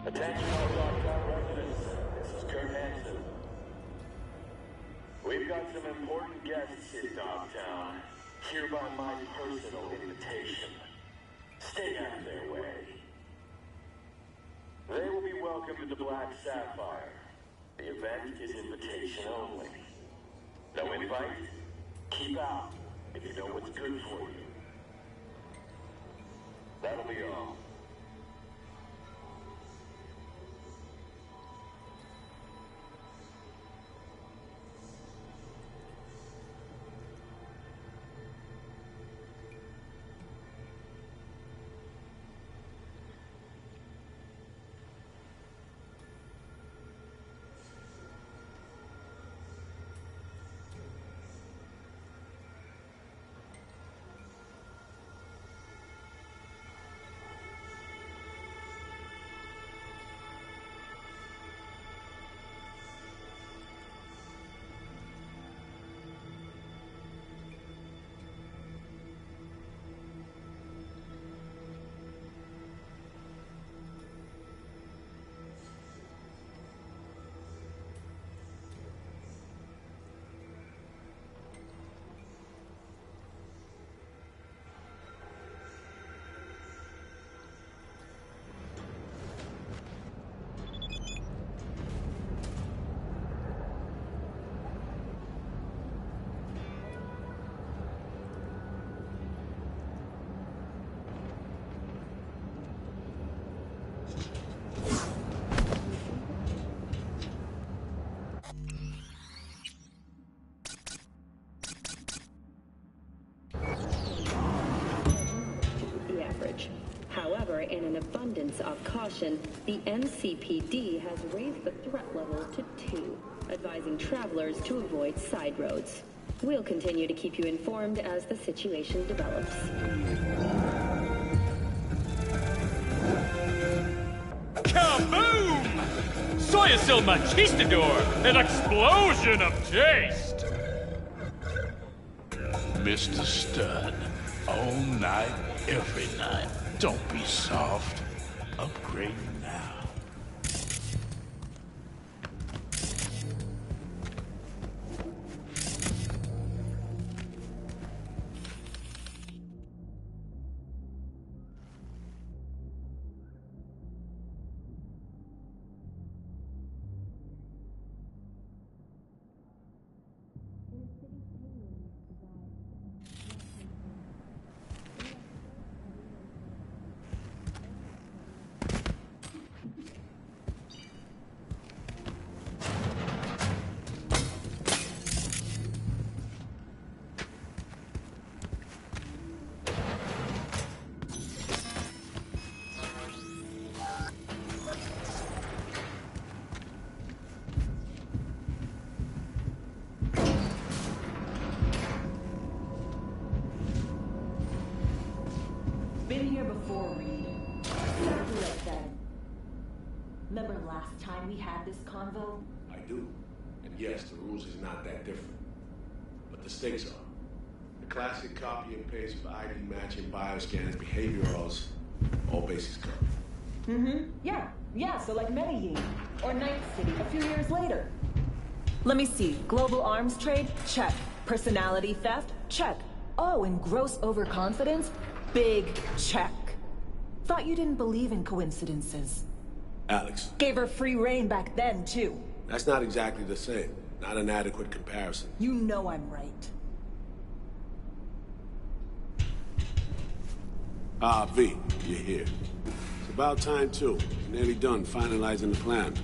Attention all Dogtown residents, this is Kurt Hansen. We've got some important guests in Dogtown. Hereby my personal invitation. Stay out of their way. They will be welcomed to the Black Sapphire. The event is invitation only. No invite? Keep out, if you know what's good for you. That'll be all. However, in an abundance of caution, the NCPD has raised the threat level to 2, advising travelers to avoid side roads. We'll continue to keep you informed as the situation develops. Kaboom! Soy es el machistador, an explosion of taste! Mr. Stud, all night, every night. Don't be soft. Upgrade now. Been here before, Reed. Exactly like that. Remember last time we had this convo? I do. And yes, the rules is not that different. But the stakes are. The classic copy and paste of ID matching, bioscans, behaviorals, all bases covered. Yeah, so like Medellin. Or Night City a few years later. Let me see. Global arms trade? Check. Personality theft? Check. Oh, and gross overconfidence? Big check. Thought you didn't believe in coincidences. Alex. Gave her free reign back then, too. That's not exactly the same. Not an adequate comparison. You know I'm right. Ah, V, you're here. It's about time, too. Nearly done finalizing the plan.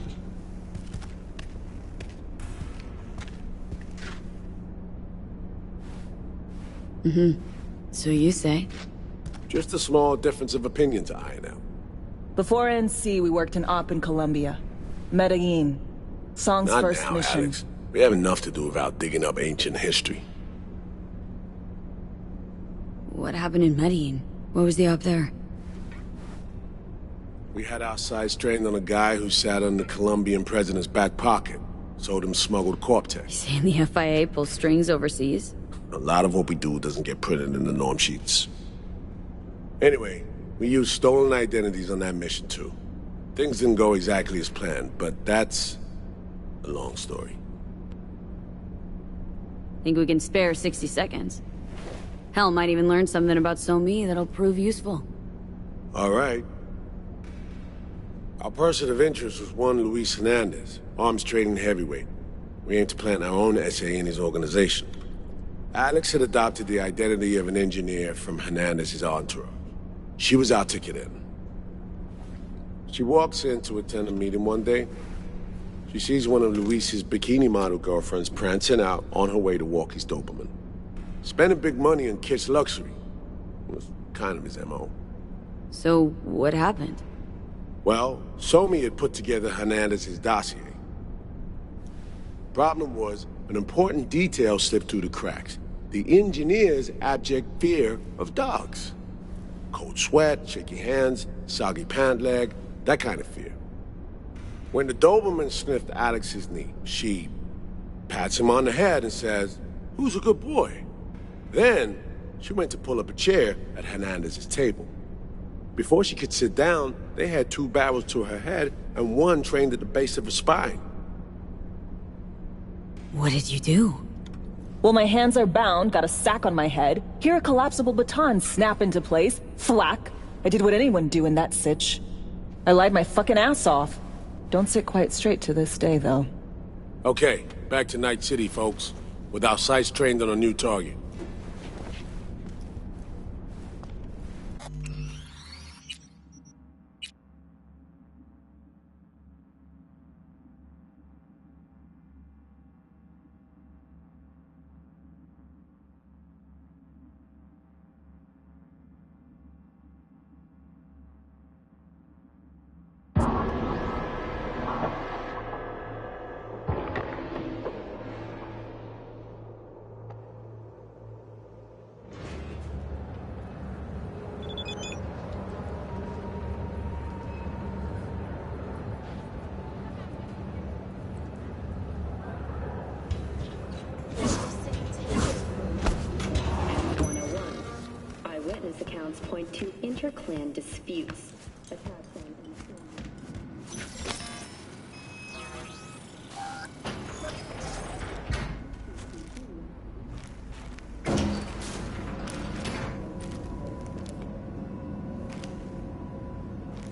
So you say? Just a small difference of opinion to iron out. Before NC, we worked in Op in Colombia. Medellin. Song's Not first now, mission. Alex. We have enough to do without digging up ancient history. What happened in Medellin? What was the op there? We had our sights trained on a guy who sat on the Colombian president's back pocket. Sold him smuggled Corp-Tech. Saying the FIA pulls strings overseas? A lot of what we do doesn't get printed in the norm sheets. Anyway, we used stolen identities on that mission too. Things didn't go exactly as planned, but that's a long story. Think we can spare 60 seconds? Hell, might even learn something about So-Me that'll prove useful. All right. Our person of interest was one Luis Hernandez, arms trading heavyweight. We aim to plant our own SA in his organization. Alex had adopted the identity of an engineer from Hernandez's entourage. She was our ticket in. She walks in to attend a meeting one day. She sees one of Luis's bikini model girlfriends prancing out on her way to walk his Doberman. Spending big money on kids' luxury was kind of his MO. So, what happened? Well, So-Me had put together Hernandez's dossier. Problem was, an important detail slipped through the cracks. The engineer's abject fear of dogs. Cold sweat, shaky hands, soggy pant leg, that kind of fear. When the Doberman sniffed Alex's knee, she pats him on the head and says, "Who's a good boy?" Then, she went to pull up a chair at Hernandez's table. Before she could sit down, they had 2 barrels to her head and one trained at the base of her spine. What did you do? Well, my hands are bound, got a sack on my head. Here a collapsible baton snap into place. Thwack. I did what anyone do in that sitch. I lied my fucking ass off. Don't sit quite straight to this day, though. Okay, back to Night City, folks. With our sights trained on a new target. point to inter-clan disputes. Attacks on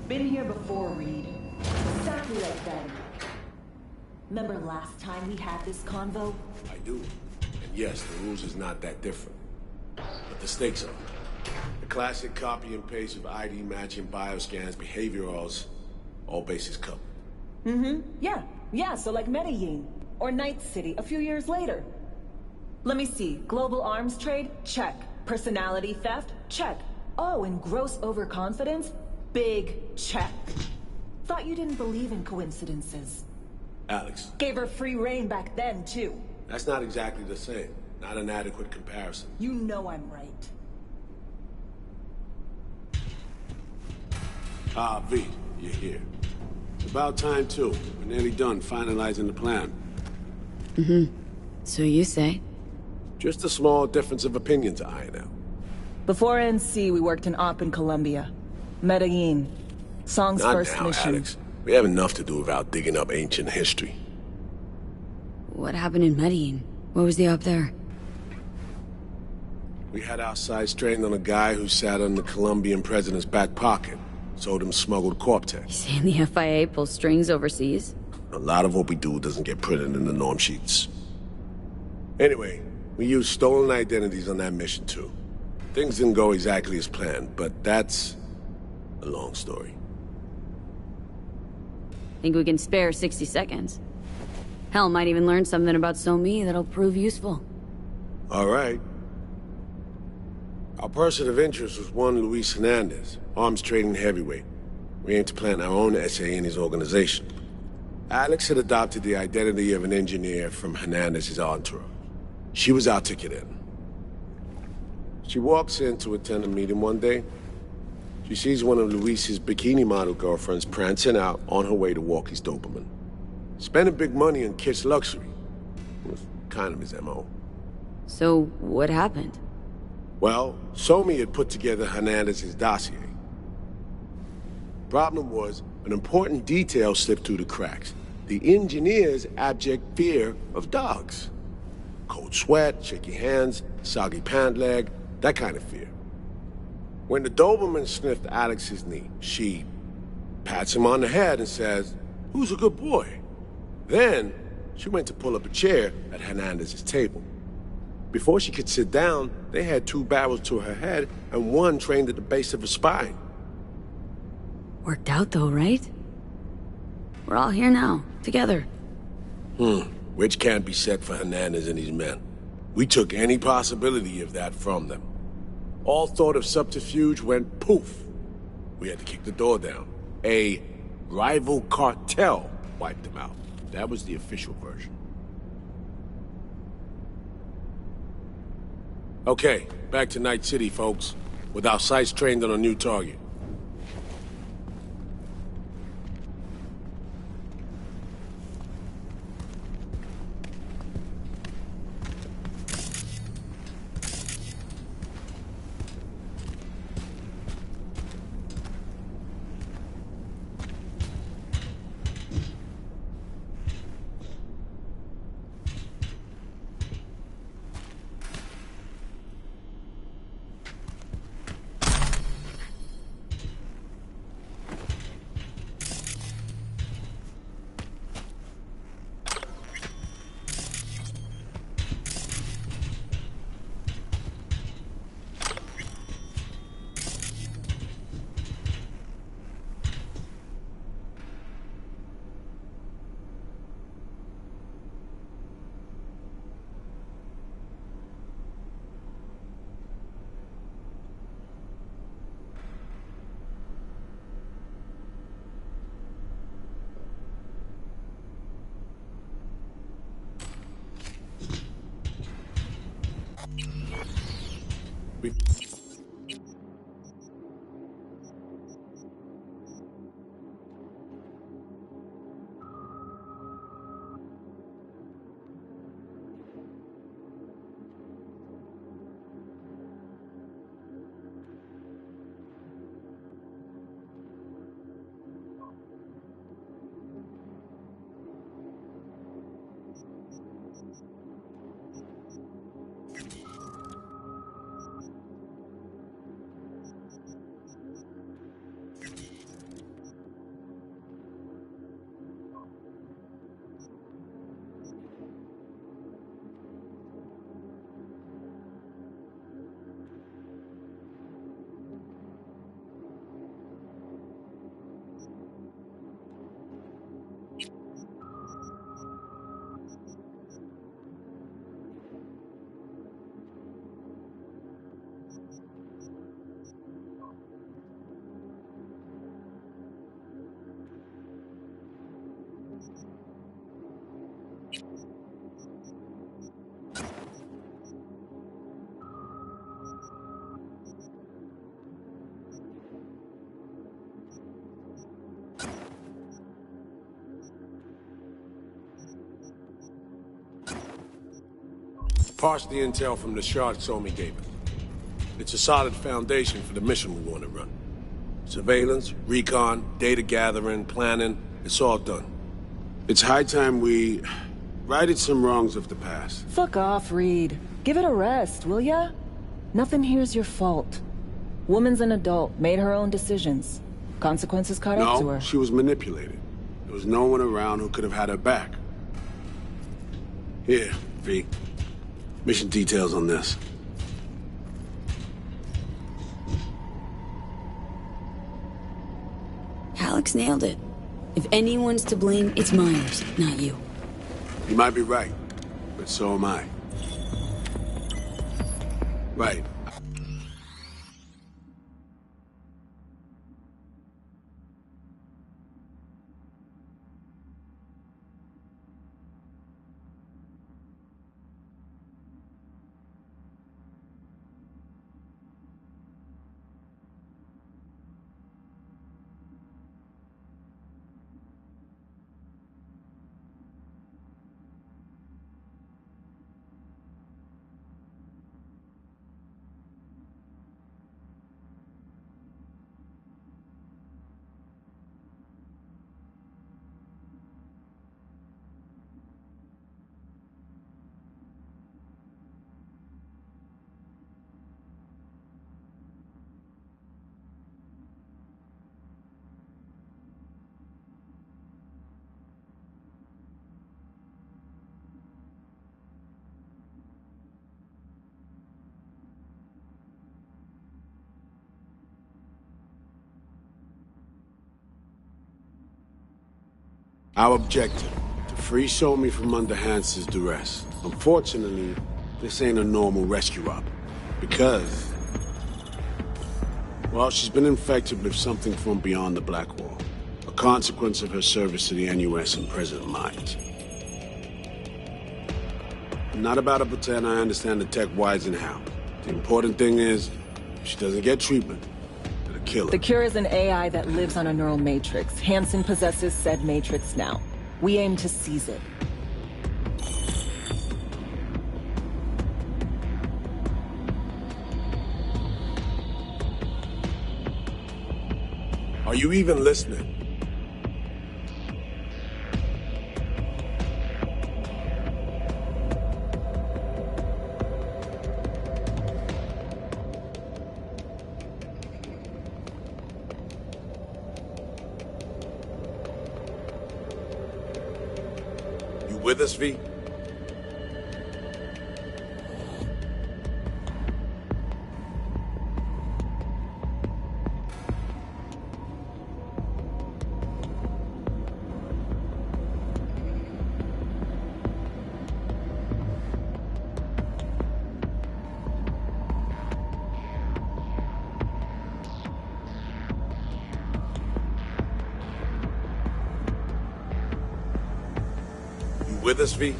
Been here before, Reed. Exactly like then. Remember last time we had this convo? I do. And yes, the rules is not that different. But the stakes are. The classic copy and paste of ID matching, bioscans, behaviorals, all bases covered. Yeah, so like Medellin. Or Night City a few years later. Let me see. Global arms trade? Check. Personality theft? Check. Oh, and gross overconfidence? Big check. Thought you didn't believe in coincidences. Alex. Gave her free reign back then, too. That's not exactly the same. Not an adequate comparison. You know I'm right. Ah, V, you're here. It's about time, too. We're nearly done finalizing the plan. So you say? Just a small difference of opinion to iron out. Before NC, we worked in Op in Colombia. Medellin. Song's Not first now, mission. Alex. We have enough to do without digging up ancient history. What happened in Medellin? What was the up there? We had our sights trained on a guy who sat on the Colombian president's back pocket. Sold him smuggled Corp-Tech. Saying the FIA pulls strings overseas? A lot of what we do doesn't get printed in the norm sheets. Anyway, we used stolen identities on that mission too. Things didn't go exactly as planned, but that's a long story. Think we can spare 60 seconds? Hell, might even learn something about So Me that'll prove useful. All right. Our person of interest was one Luis Hernandez, arms trading heavyweight. We aim to plant our own SA in his organization. Alex had adopted the identity of an engineer from Hernandez's entourage. She was our ticket in. She walks in to attend a meeting one day. She sees one of Luis's bikini model girlfriends prancing out on her way to Walkie's Doberman. Spending big money on kids' luxury. It was kind of his MO. So, what happened? Well, Somi had put together Hernandez's dossier. Problem was, an important detail slipped through the cracks. The engineer's abject fear of dogs. Cold sweat, shaky hands, soggy pant leg, that kind of fear. When the Doberman sniffed Alex's knee, she pats him on the head and says, "Who's a good boy?" Then, she went to pull up a chair at Hernandez's table. Before she could sit down, they had two barrels to her head and one trained at the base of her spine. Worked out though, right? We're all here now, together. Which can't be said for Hernandez and his men. We took any possibility of that from them. All thought of subterfuge went poof. We had to kick the door down. A rival cartel wiped them out. That was the official version. Okay, back to Night City, folks. With our sights trained on a new target. parsed the intel from the shard Somi gave us. It's a solid foundation for the mission we want to run. Surveillance, recon, data gathering, planning, it's all done. It's high time we righted some wrongs of the past. Fuck off, Reed. Give it a rest, will ya? Nothing here's your fault. Woman's an adult, made her own decisions. Consequences caught up to her. No, she was manipulated. There was no one around who could have had her back. Here, V. Mission details on this. Alex nailed it. If anyone's to blame, it's Myers, not you. You might be right, but so am I. Right. Our objective, to free Somi from under Hansen's duress. Unfortunately, this ain't a normal rescue op. Because, well, she's been infected with something from beyond the Black Wall. A consequence of her service to the NUS and President Myers. I'm not about to pretend I understand the tech whys and how. The important thing is, if she doesn't get treatment, it'll kill her. The cure is an AI that lives on a neural matrix. Hansen possesses said matrix now. We aim to seize it. Are you even listening? You with us, V? With us, V?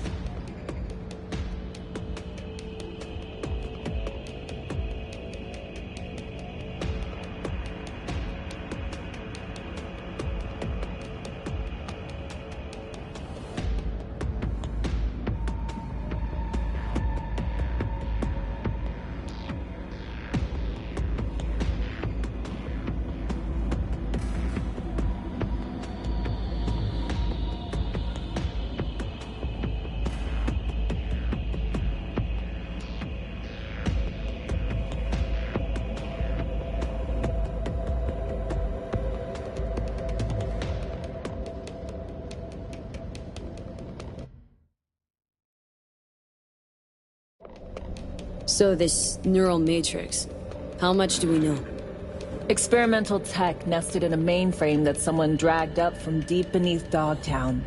So this neural matrix, how much do we know? Experimental tech nested in a mainframe that someone dragged up from deep beneath Dogtown.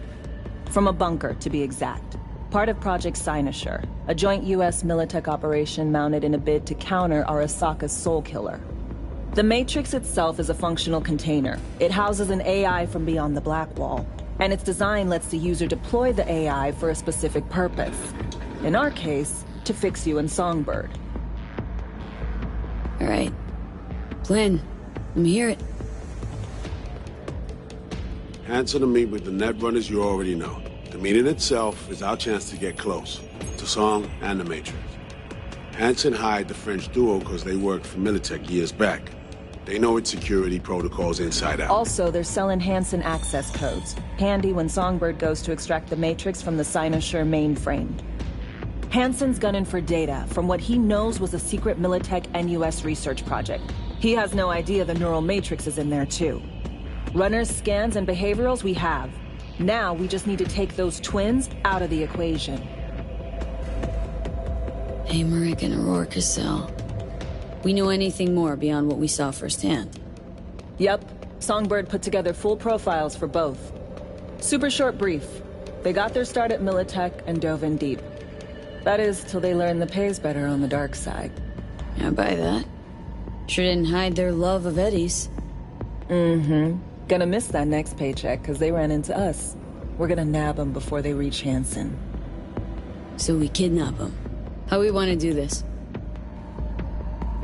From a bunker, to be exact. Part of Project Cynosure, a joint US Militech operation mounted in a bid to counter Arasaka's Soul Killer. The Matrix itself is a functional container. It houses an AI from beyond the Black Wall, and its design lets the user deploy the AI for a specific purpose. In our case, to fix you and Songbird. All right. Plan. Let me hear it. Hansen to meet with the net runners you already know. The meeting itself is our chance to get close. To the song and the Matrix. Hansen hired the French duo because they worked for Militech years back. They know its security protocols inside out. Also, they're selling Hansen access codes. Handy when Songbird goes to extract the Matrix from the Cynosure mainframe. Hansen's gunning for data from what he knows was a secret Militech NUS research project. He has no idea the neural matrix is in there too. Runners, scans, and behaviorals we have. Now we just need to take those twins out of the equation. Hamerick and Aurora Cassell. We know anything more beyond what we saw firsthand? Yep. Songbird put together full profiles for both. Super short brief. They got their start at Militech and dove in deep. That is, till they learned the pay's better on the dark side. I buy that. Sure didn't hide their love of Eddie's. Mm-hmm. Gonna miss that next paycheck, because they ran into us. We're gonna nab them before they reach Hansen. So we kidnap them. How we want to do this?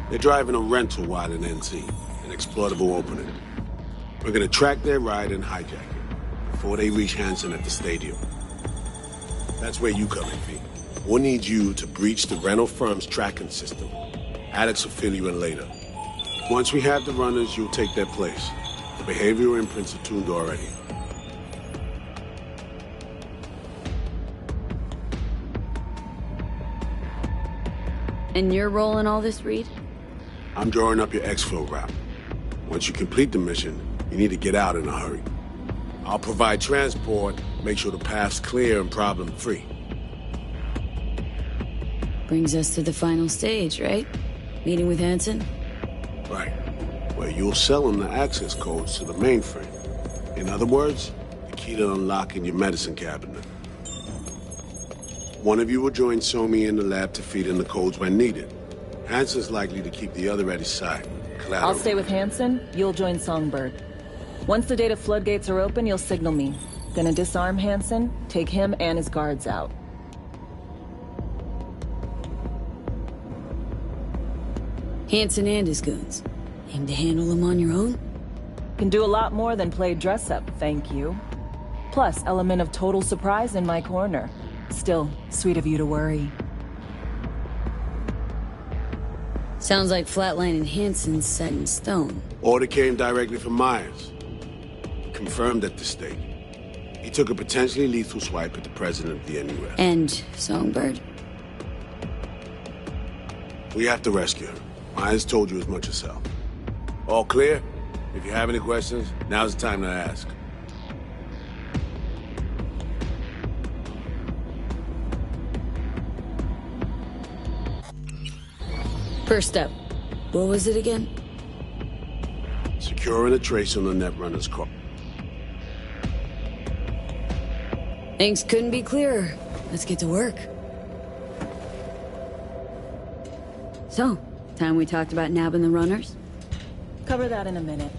They're driving a rental while in NC, an exploitable opening. We're gonna track their ride and hijack it before they reach Hansen at the stadium. That's where you come in, V. We'll need you to breach the rental firm's tracking system. Alex will fill you in later. Once we have the runners, you'll take their place. The behavioral imprints are tuned already. And your role in all this, Reed? I'm drawing up your exfil route. Once you complete the mission, you need to get out in a hurry. I'll provide transport, make sure the path's clear and problem-free. Brings us to the final stage, right? Meeting with Hansen? Right. Where you'll sell him the access codes to the mainframe. In other words, the key to unlocking your medicine cabinet. One of you will join Somi in the lab to feed in the codes when needed. Hansen's likely to keep the other at his side. Collateral. I'll stay with Hansen, you'll join Songbird. Once the data floodgates are open, you'll signal me. Gonna disarm Hansen, take him and his guards out. Hansen and his goons. Aim to handle them on your own? Can do a lot more than play dress-up, thank you. Plus, element of total surprise in my corner. Still, sweet of you to worry. Sounds like flatlining Hansen's set in stone. Order came directly from Myers. Confirmed at the stake. He took a potentially lethal swipe at the president of the NUS. And Songbird? We have to rescue her. Myers told you as much herself. All clear? If you have any questions, now's the time to ask. First step. What was it again? Securing a trace on the Netrunner's car. Things couldn't be clearer. Let's get to work. So, time we talked about nabbing the runners? Cover that in a minute.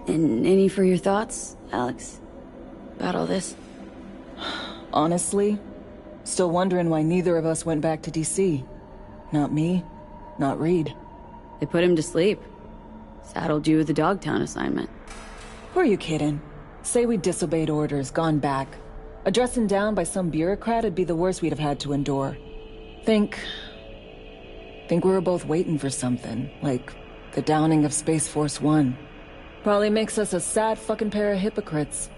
And any for your thoughts, Alex? About all this? Honestly, still wondering why neither of us went back to DC. Not me, not Reed. They put him to sleep. Saddled you with the Dogtown assignment. Who are you kidding? Say we disobeyed orders, gone back. A dressing down by some bureaucrat would be the worst we'd have had to endure. Think we were both waiting for something, like the downing of Space Force 1. Probably makes us a sad fucking pair of hypocrites.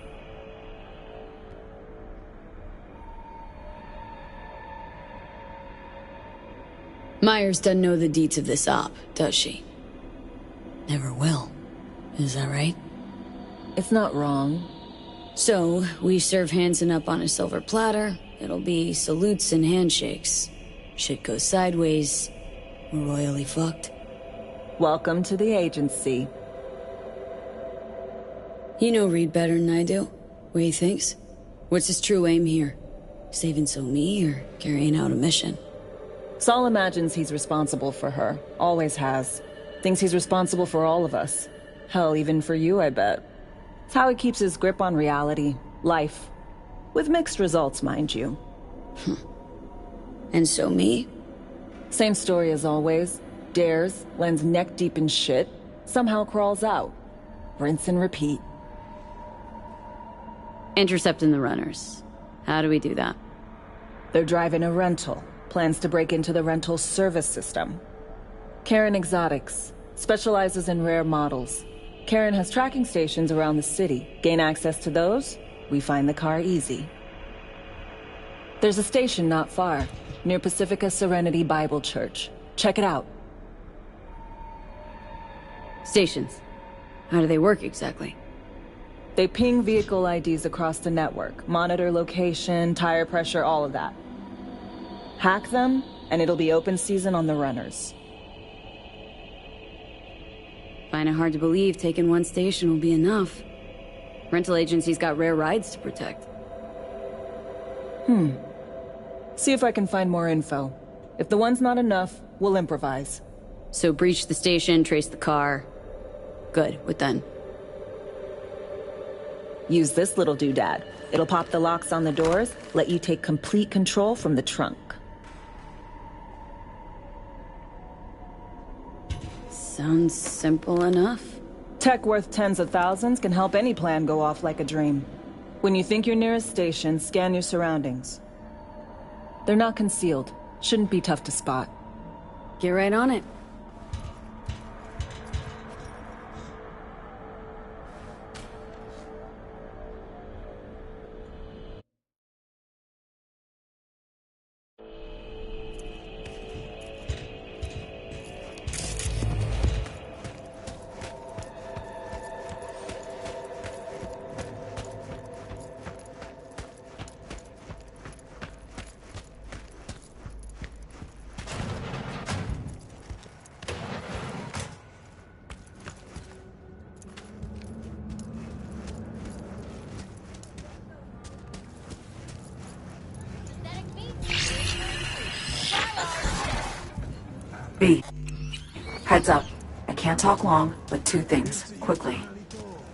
Myers doesn't know the deets of this op, does she? Never will. Is that right? It's not wrong. So, we serve Hansen up on a silver platter. It'll be salutes and handshakes. Shit goes sideways. We're royally fucked. Welcome to the agency. You know Reed better than I do. What he thinks? What's his true aim here? Saving Somi or carrying out a mission? Saul imagines he's responsible for her. Always has. Thinks he's responsible for all of us. Hell, even for you, I bet. It's how he keeps his grip on reality. Life. With mixed results, mind you. And so me? Same story as always. Dares, lands neck deep in shit, somehow crawls out. Rinse and repeat. Intercepting the runners. How do we do that? They're driving a rental. Plans to break into the rental service system. Karen Exotics. Specializes in rare models. Karen has tracking stations around the city. Gain access to those, we find the car easy. There's a station not far, near Pacifica Serenity Bible Church. Check it out. Stations. How do they work exactly? They ping vehicle IDs across the network, monitor location, tire pressure, all of that. Hack them, and it'll be open season on the runners. Find it hard to believe taking one station will be enough. Rental agency's got rare rides to protect. See if I can find more info. If the one's not enough, we'll improvise. So breach the station, trace the car. Good, what then? Use this little doodad. It'll pop the locks on the doors, let you take complete control from the trunk. Sounds simple enough. Tech worth tens of thousands can help any plan go off like a dream. When you think you're near a station, scan your surroundings. They're not concealed. Shouldn't be tough to spot. Get right on it. B. Heads up. I can't talk long, but two things, quickly.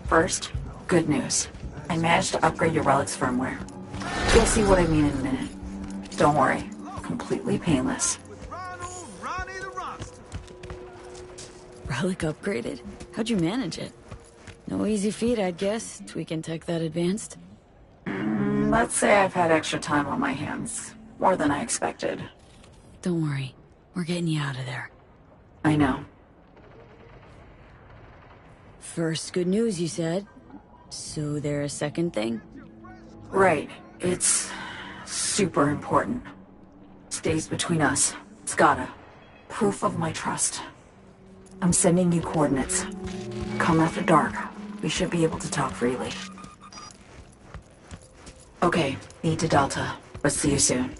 First, good news. I managed to upgrade your relic's firmware. You'll see what I mean in a minute. Don't worry. Completely painless. Relic upgraded? How'd you manage it? No easy feat, I'd guess, tweaking tech that advanced. Let's say I've had extra time on my hands. More than I expected. Don't worry. We're getting you out of there. I know. First good news, you said. So there a second thing? Right. It's super important. Stays between us. It's gotta. Proof of my trust. I'm sending you coordinates. Come after dark. We should be able to talk freely. Okay, need to Delta, but see you soon.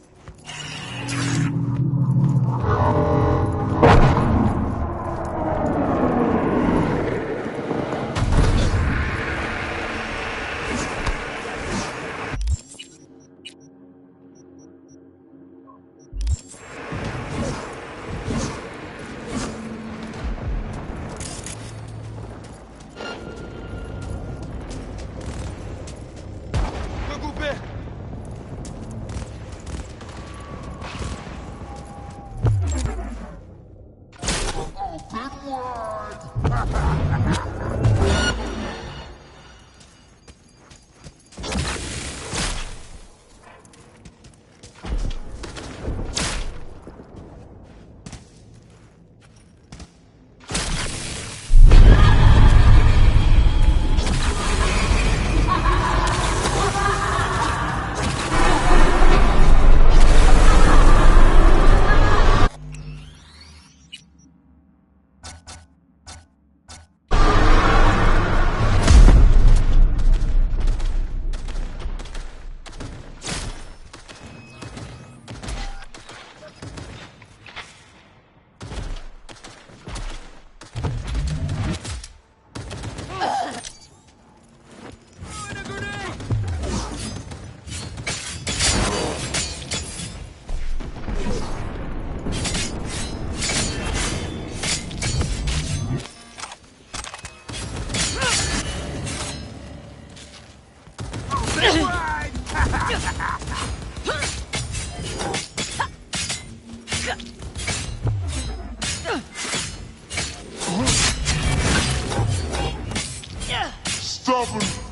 Stop him!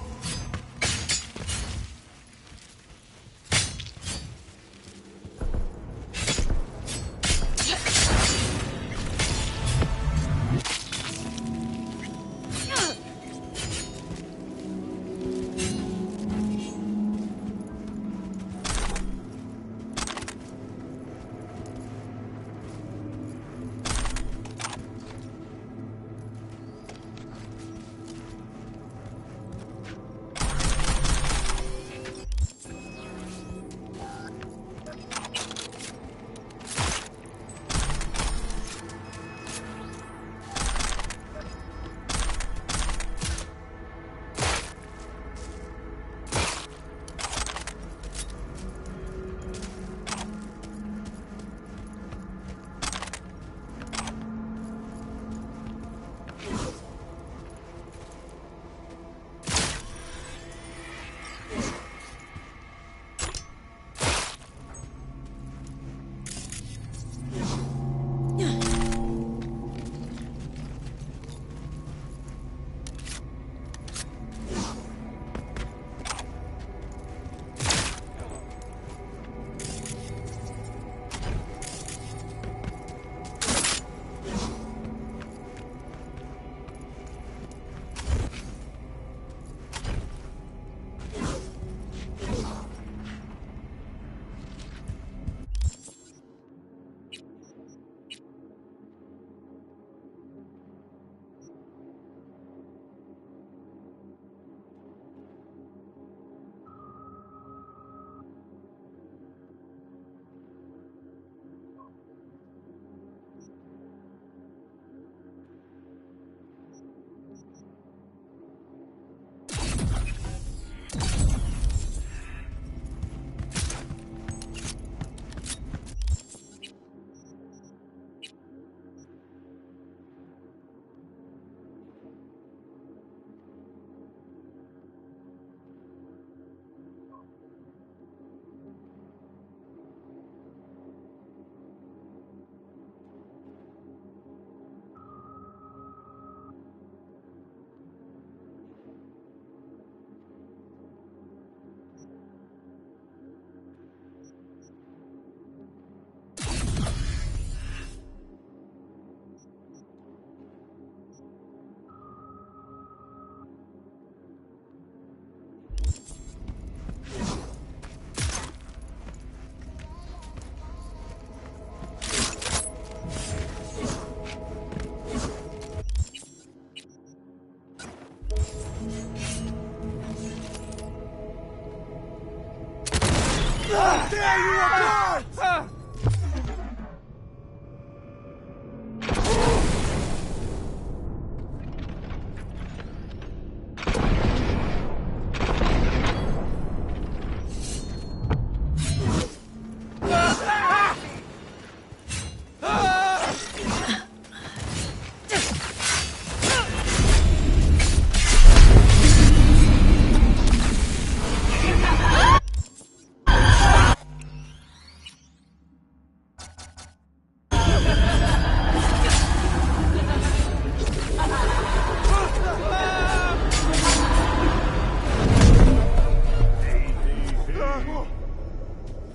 There you are, God!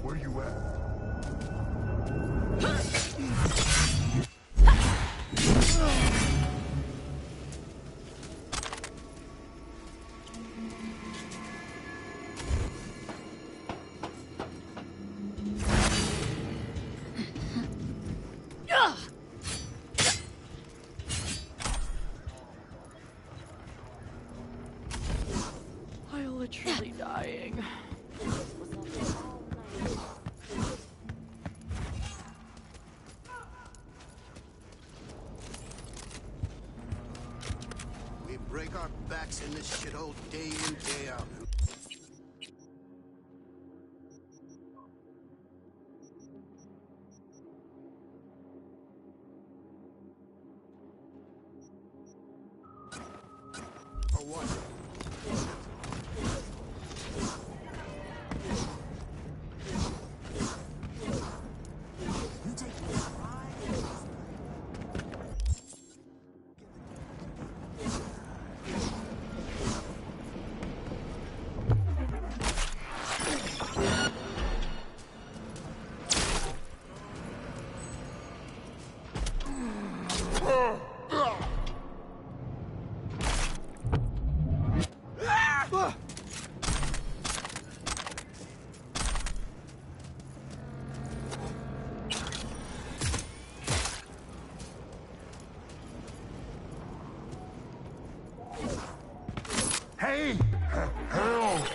Where you at? I'm literally dying. We break our backs in this shithole day in, day out. For what? Why? Hell!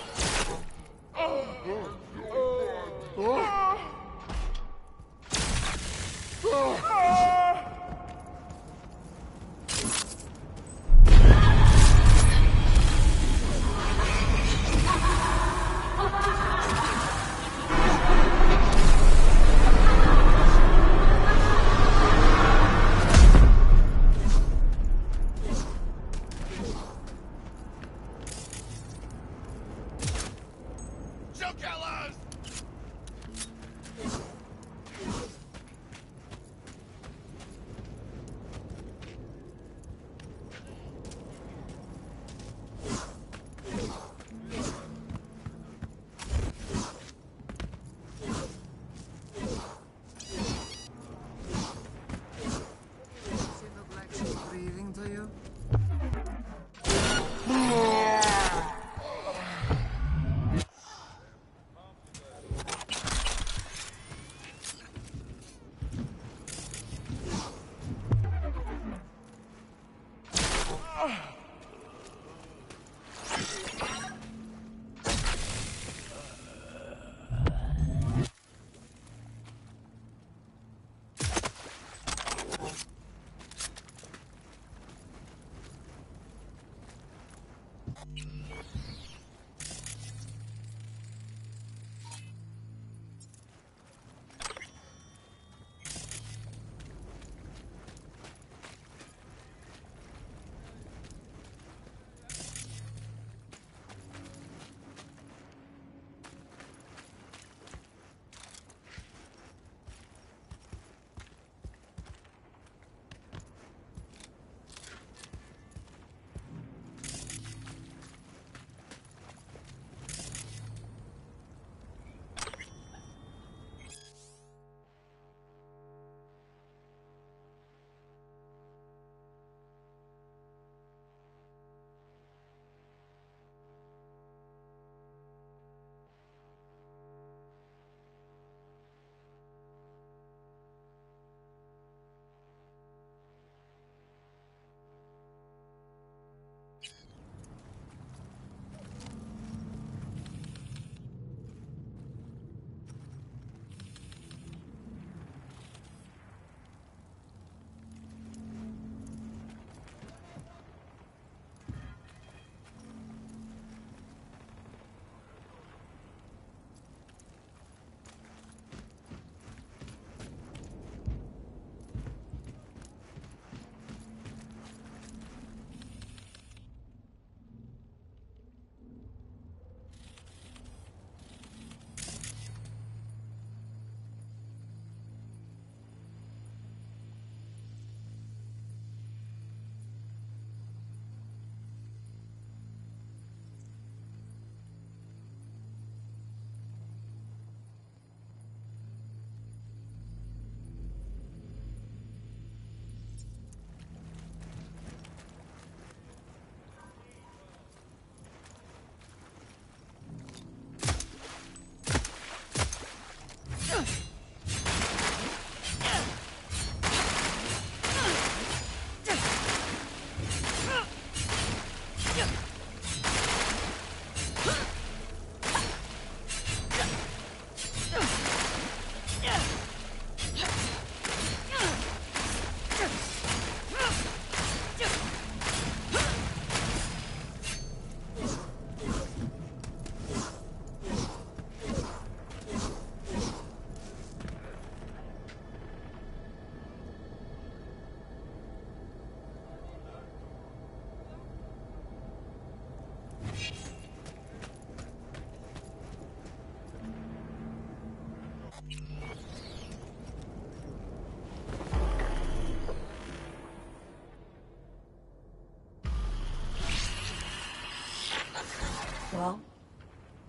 Well,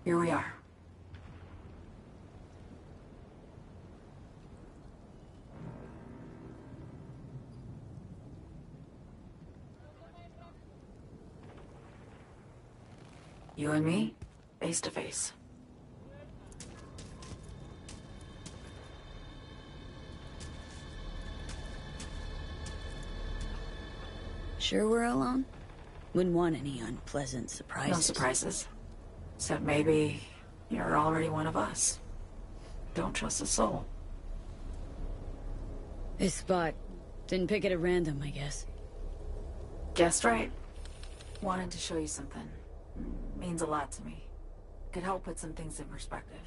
here we are. You and me, face to face. Sure we're alone? Wouldn't want any unpleasant surprises. No surprises. Except maybe you're already one of us. Don't trust a soul. This spot. Didn't pick it at random, I guess. Guessed right. Wanted to show you something. Means a lot to me. Could help put some things in perspective.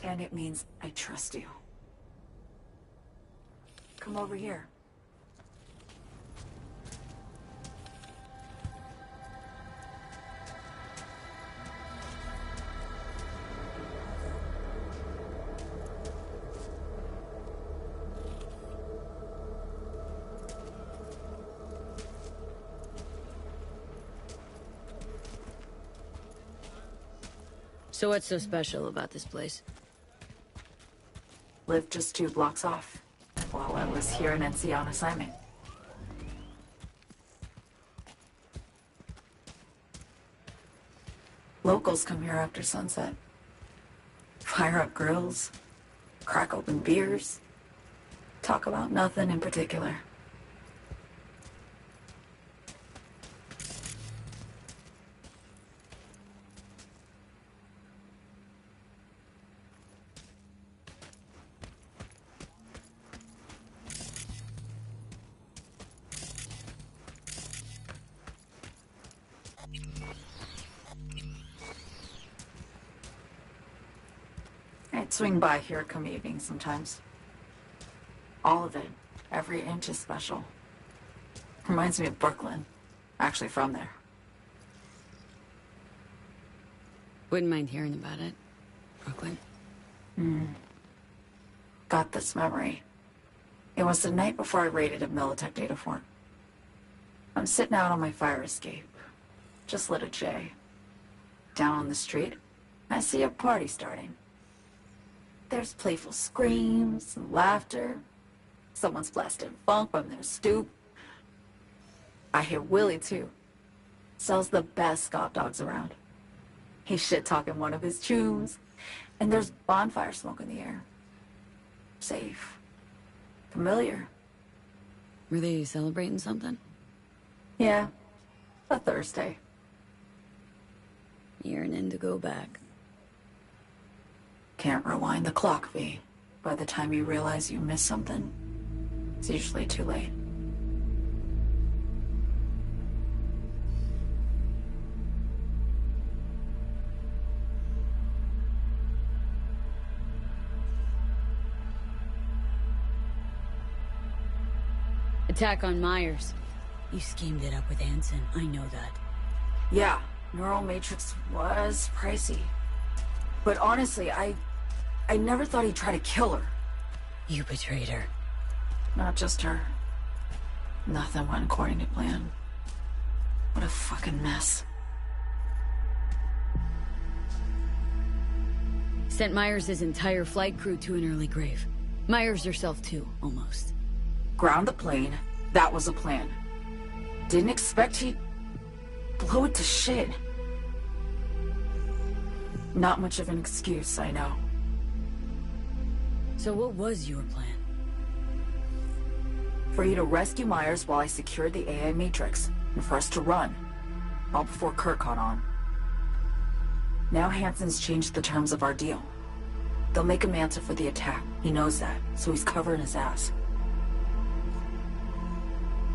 And it means I trust you. Come over here. So what's so special about this place? Lived just 2 blocks off, while I was here in NC on assignment. Locals come here after sunset. Fire up grills, crack open beers, talk about nothing in particular. I'd swing by here come evening sometimes. All of it. Every inch is special. Reminds me of Brooklyn. Actually from there. Wouldn't mind hearing about it. Brooklyn. Got this memory. It was the night before I raided a Militech data fort. I'm sitting out on my fire escape. Just lit a J. Down on the street, I see a party starting. There's playful screams and laughter. Someone's blasting funk from their stoop. I hear Willie, too. Sells the best Scott dogs around. He's shit-talking one of his chews. And there's bonfire smoke in the air. Safe. Familiar. Were they celebrating something? Yeah. A Thursday. Yearning to go back. Can't rewind the clock, V. By the time you realize you missed something, it's usually too late. Attack on Myers. You schemed it up with Hansen, I know that. Yeah, Neural Matrix was pricey. But honestly, I never thought he'd try to kill her. You betrayed her. Not just her. Nothing went according to plan. What a fucking mess. Sent Myers' entire flight crew to an early grave. Myers herself too, almost. Ground the plane. That was a plan. Didn't expect he'd blow it to shit. Not much of an excuse, I know. So what was your plan? For you to rescue Myers while I secured the AI Matrix, and for us to run. All before Kurt caught on. Now Hansen's changed the terms of our deal. They'll make him answer for the attack. He knows that, so he's covering his ass.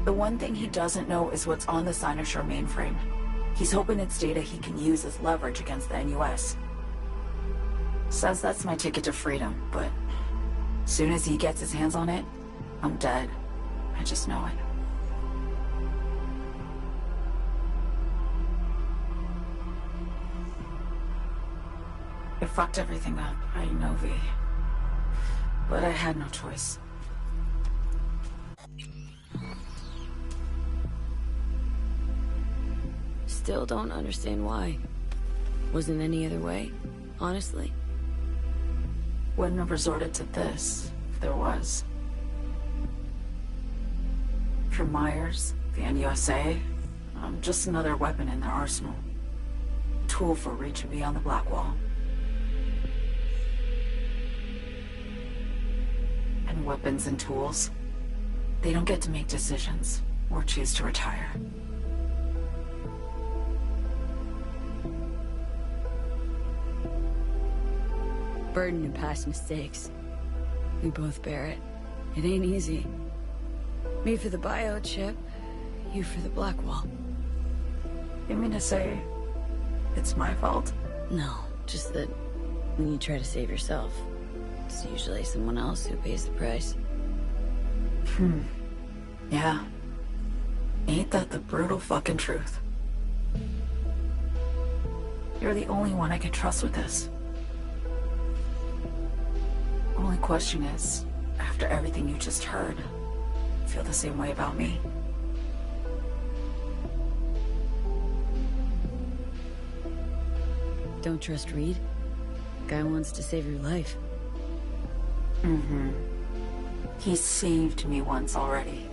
The one thing he doesn't know is what's on the Cynosure mainframe. He's hoping it's data he can use as leverage against the NUS. Says that's my ticket to freedom, but soon as he gets his hands on it, I'm dead. I just know it. It fucked everything up, I know, V. But I had no choice. Still don't understand why. Wasn't any other way, honestly. Wouldn't have resorted to this, if there was. For Myers, the NUSA, I'm just another weapon in their arsenal. Tool for reaching beyond the Black Wall. And weapons and tools They don't get to make decisions or choose to retire. Burden of past mistakes. We both bear it. It ain't easy. Me for the biochip, you for the Blackwall. You mean to say it's my fault? No, just that when you try to save yourself, it's usually someone else who pays the price. Yeah. Ain't that the brutal fucking truth? You're the only one I can trust with this. Only question is, after everything you just heard, feel the same way about me? Don't trust Reed? Guy wants to save your life. He saved me once already.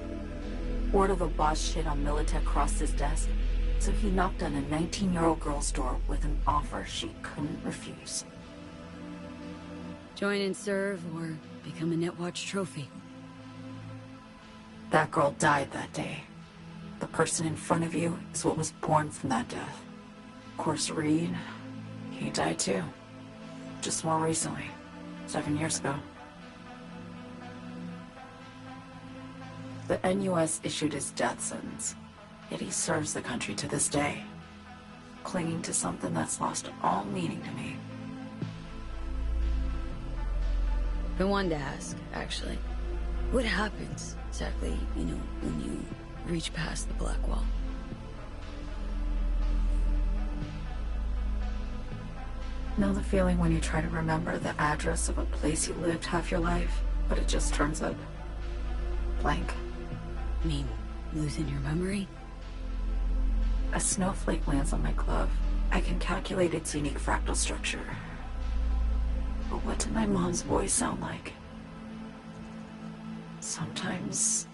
Word of a boss shit on Militech crossed his desk, so he knocked on a 19-year-old girl's door with an offer she couldn't refuse. Join and serve, or become a Netwatch trophy. That girl died that day. The person in front of you is what was born from that death. Of course, Reed, he died too. Just more recently. 7 years ago. The NUS issued his death sentence, yet he serves the country to this day, clinging to something that's lost all meaning to me. Been wanting to ask, actually. What happens, exactly, when you reach past the Blackwall? Know the feeling when you try to remember the address of a place you lived half your life, but it just turns up blank? You mean, losing your memory? A snowflake lands on my glove. I can calculate its unique fractal structure. But what did my mom's voice sound like? Sometimes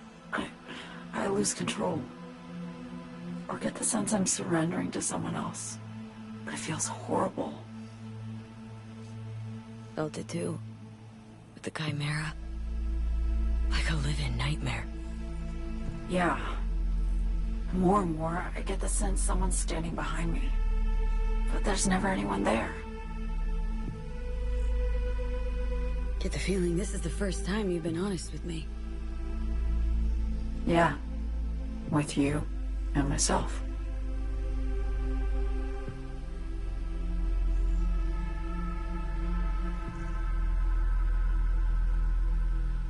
I lose control. Or get the sense I'm surrendering to someone else. But it feels horrible. Felt it too. With the Chimera. Like a living nightmare. Yeah. More and more, I get the sense someone's standing behind me. But there's never anyone there. Get the feeling this is the first time you've been honest with me. Yeah. With you and myself.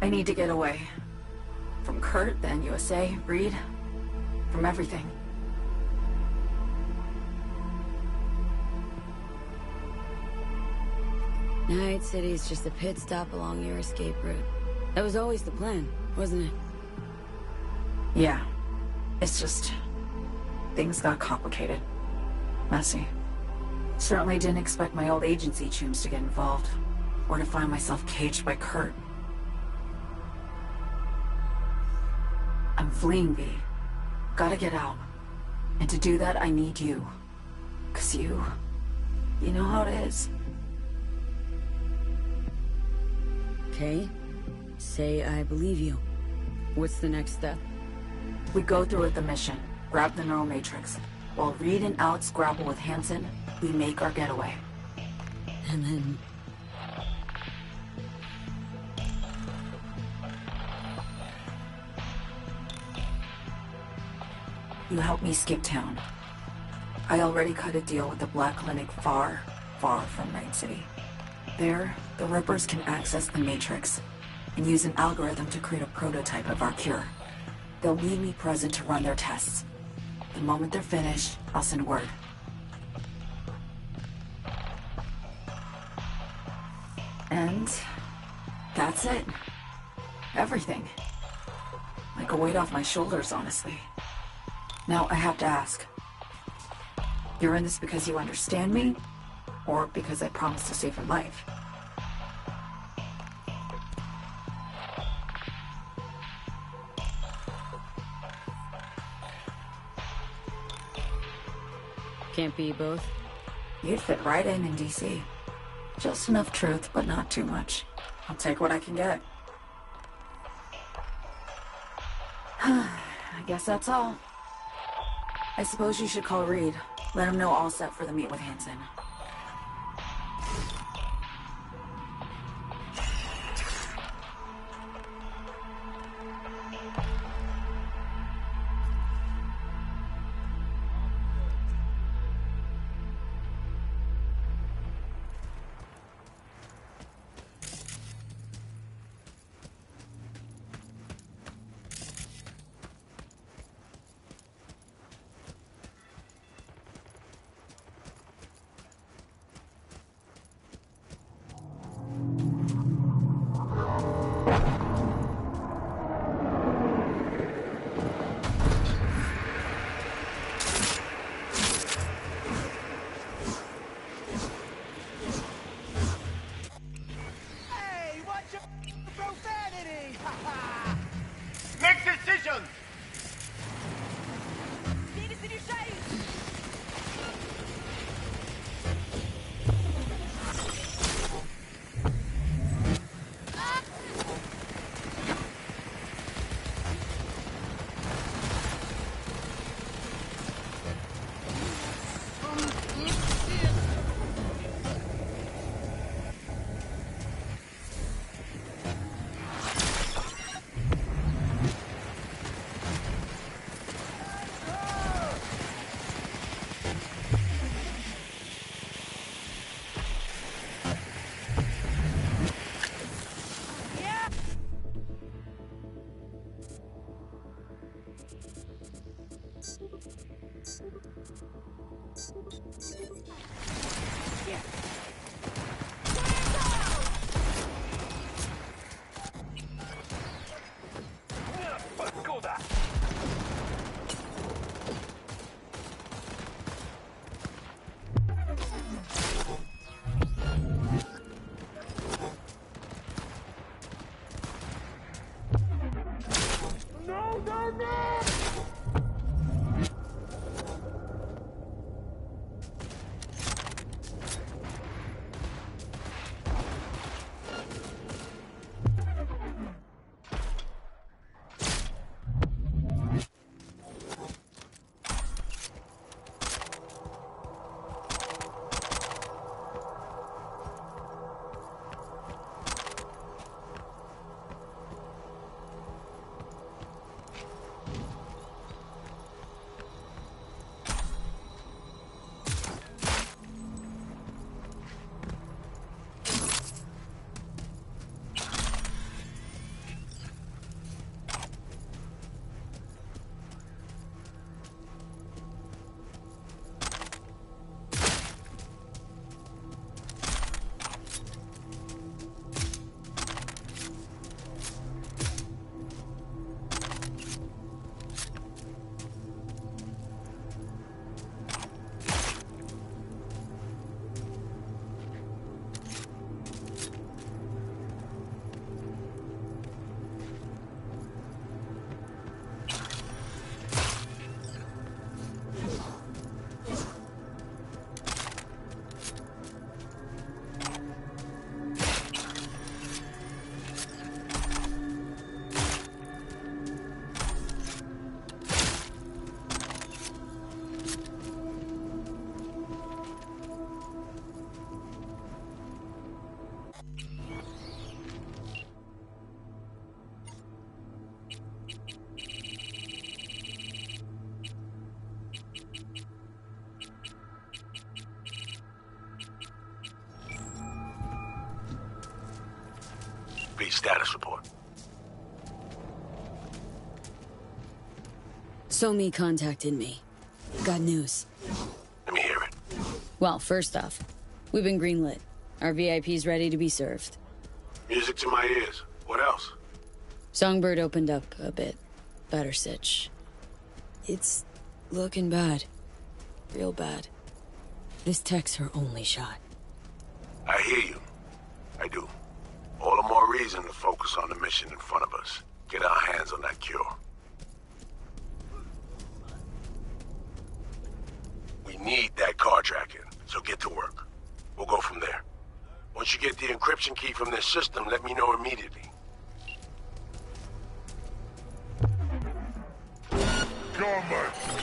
I need to get away. From Kurt, then USA, Reed. From everything. Night City's just a pit stop along your escape route. That was always the plan, wasn't it? Yeah. It's just... things got complicated. Messy. Certainly didn't expect my old agency chooms to get involved. Or to find myself caged by Kurt. I'm fleeing, V. Gotta get out. And to do that, I need you. 'Cause you know how it is. Okay. Say I believe you. What's the next step? We go through with the mission. Grab the neural matrix. While Reed and Alex grapple with Hansen, we make our getaway. And then... you help me skip town. I already cut a deal with the Black Clinic far, far from Night City. There, the Rippers can access the Matrix and use an algorithm to create a prototype of our cure. They'll need me present to run their tests. The moment they're finished, I'll send word. And that's it. Everything. Like a weight off my shoulders, honestly. Now, I have to ask. You're in this because you understand me? Or because I promised to save your life? Can't be both? You'd fit right in DC. Just enough truth, but not too much. I'll take what I can get. I guess that's all. I suppose you should call Reed. Let him know all set for the meet with Hanson. Status report. Somi contacted me. Got news. Let me hear it. Well, first off, we've been greenlit. Our VIP's ready to be served. Music to my ears. What else? Songbird opened up a bit. Better sitch. It's looking bad. Real bad. This tech's her only shot. I hear you. I do. All the more reason to focus on the mission in front of us. Get our hands on that cure. We need that car tracking, so get to work. We'll go from there. Once you get the encryption key from this system, let me know immediately. Combat!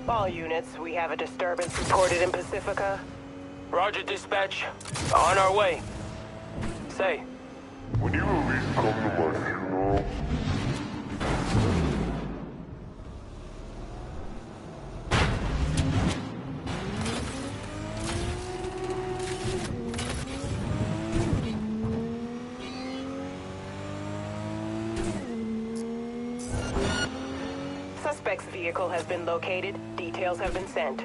All units, we have a disturbance reported in Pacifica. Roger, dispatch. On our way. Say. When you release come to my funeral, Suspect's vehicle has been located. Details have been sent.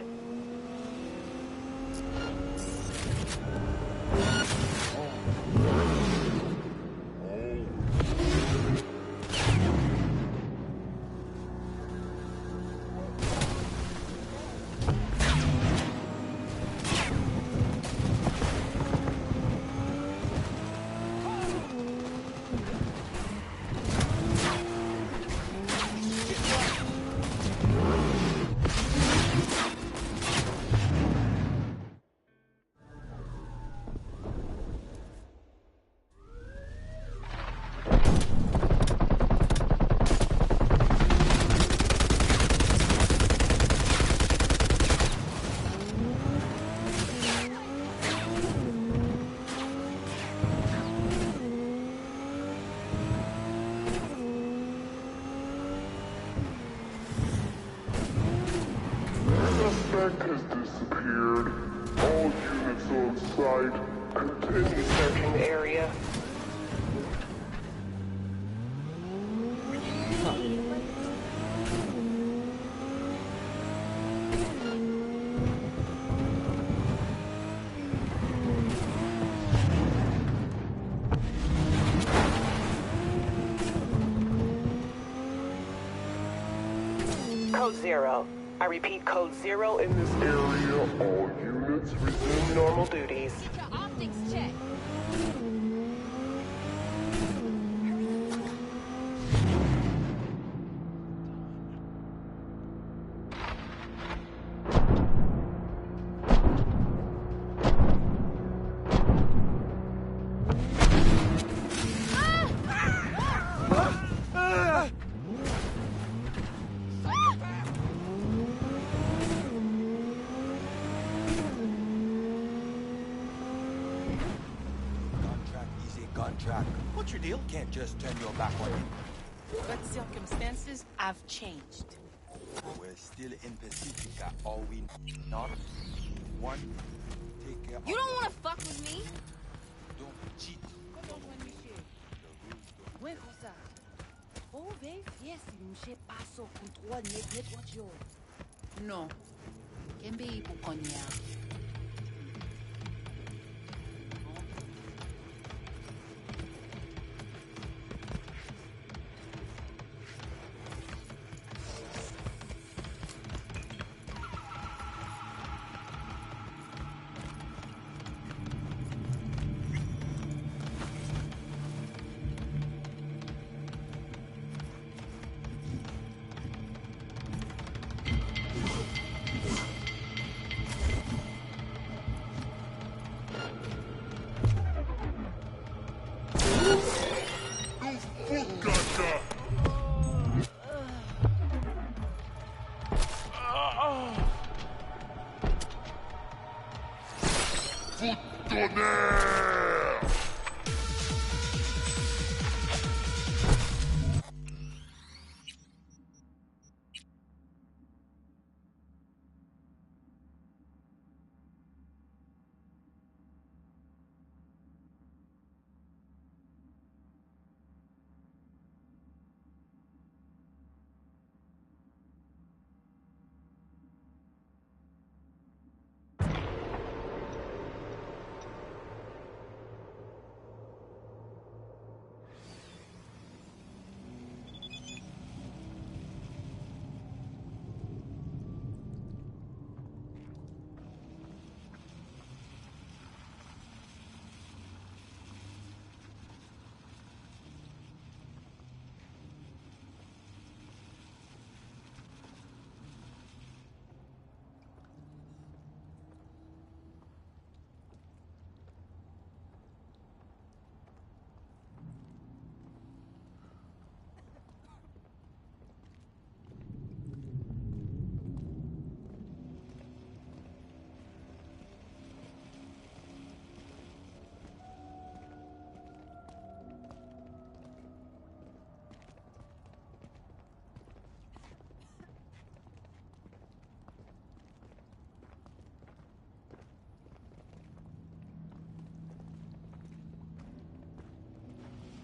suspect has disappeared. All units on site. Continue searching the area. Code 0. I repeat, Code 0 in this area. All units resume normal duties. Get your optics checked. What's your deal? Can't just turn your back on him. But circumstances have changed. We're still in Pacifica, are we not? One, take care You don't want to fuck with me? Don't cheat. Wait, Rosa. Oh, verifier si mche paso control net watch yo. No. Kembe ipo konya.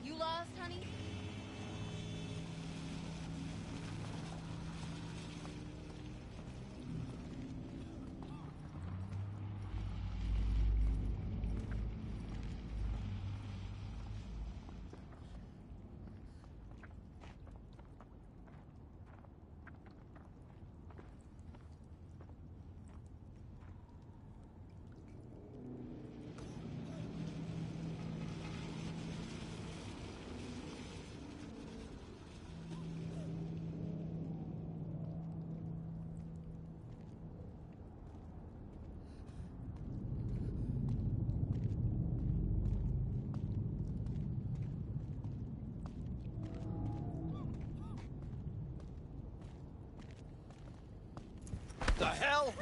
You lost, honey? The hell?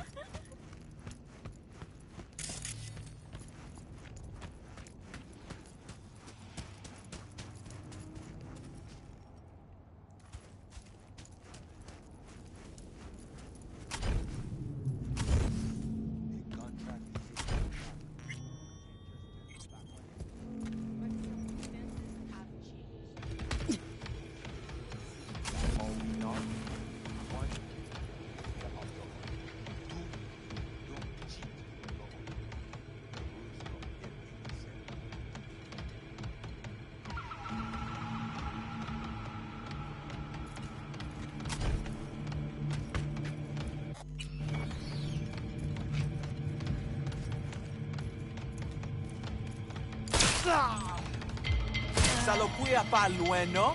Salopouille a pas loin, non?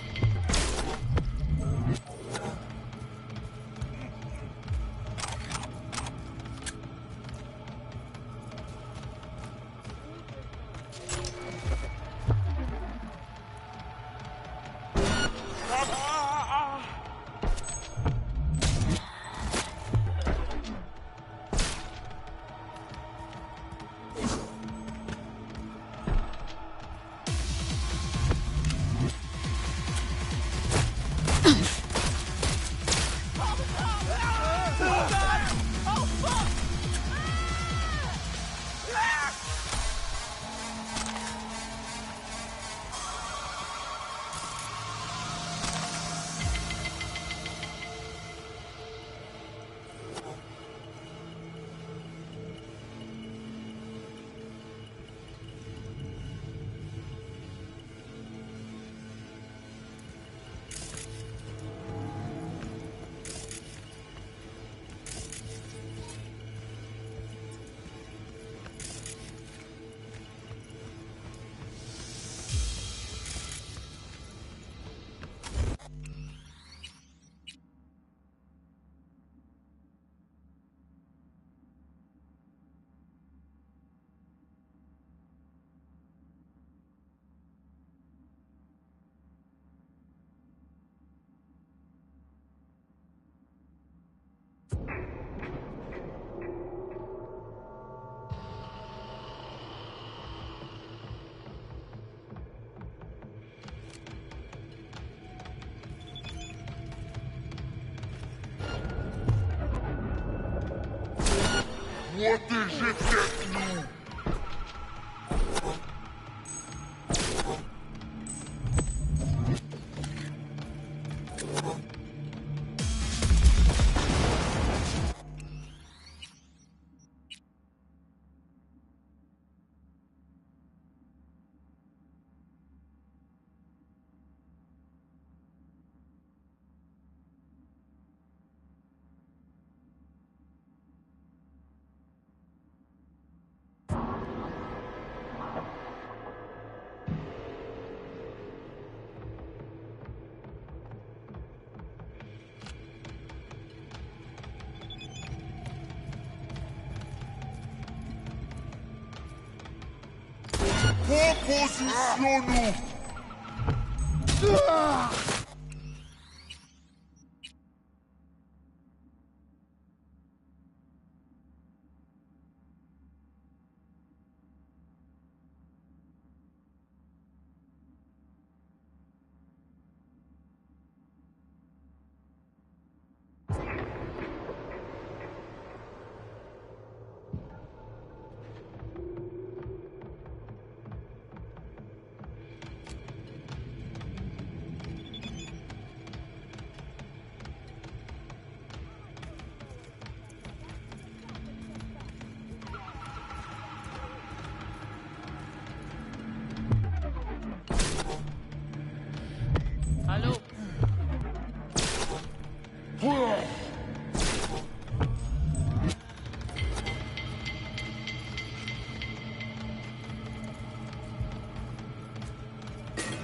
Protégez-nous! Repositionne-nous! Allô?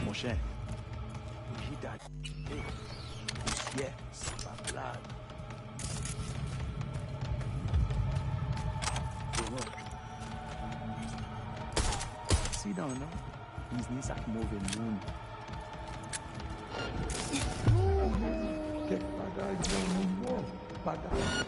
Mon cher, j'ai d'aller. Poussière, c'est pas blague. Sit down, no? Business at moving moon. Quel bagage dans mon monde, bagage.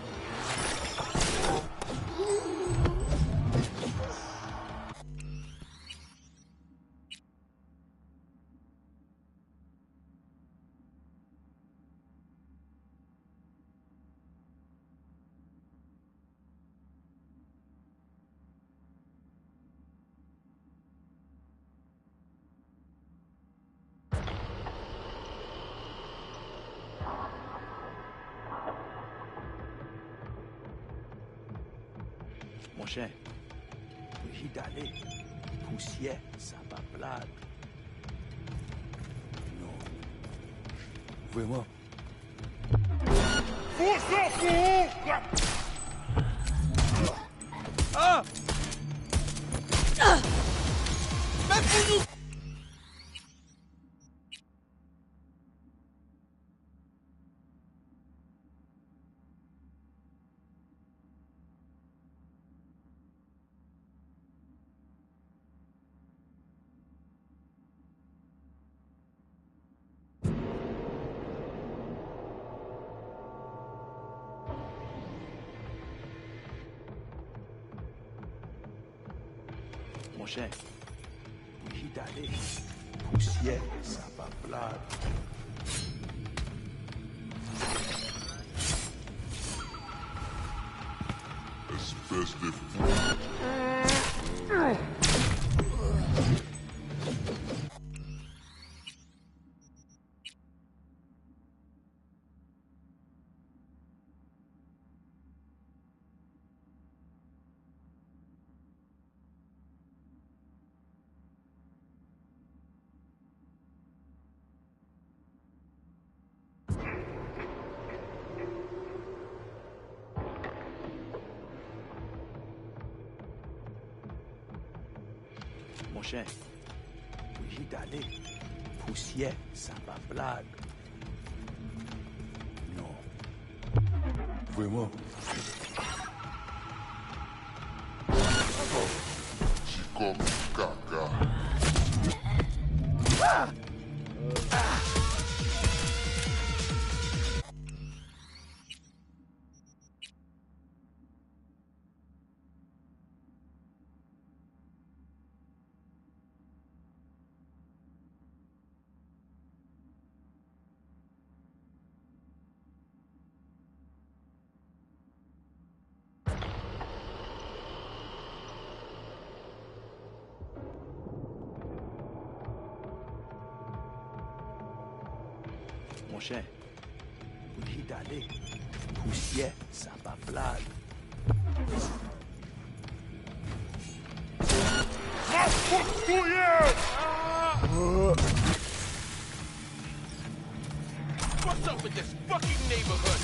Mon cher, j'ai d'aller. Poussière, ça va blague. Non. Vraiment. Ah! Mais pour nous! cher. Oui, d'aller. Poussière, ça va blague. Espèce de fou. Mon cher, oui, d'aller. Poussière, ça va blague. Non. Vraiment. Chico caca. Ah! Mon cher, oui, d'aller. Poussière, ça va blague. What's up with this fucking neighborhood?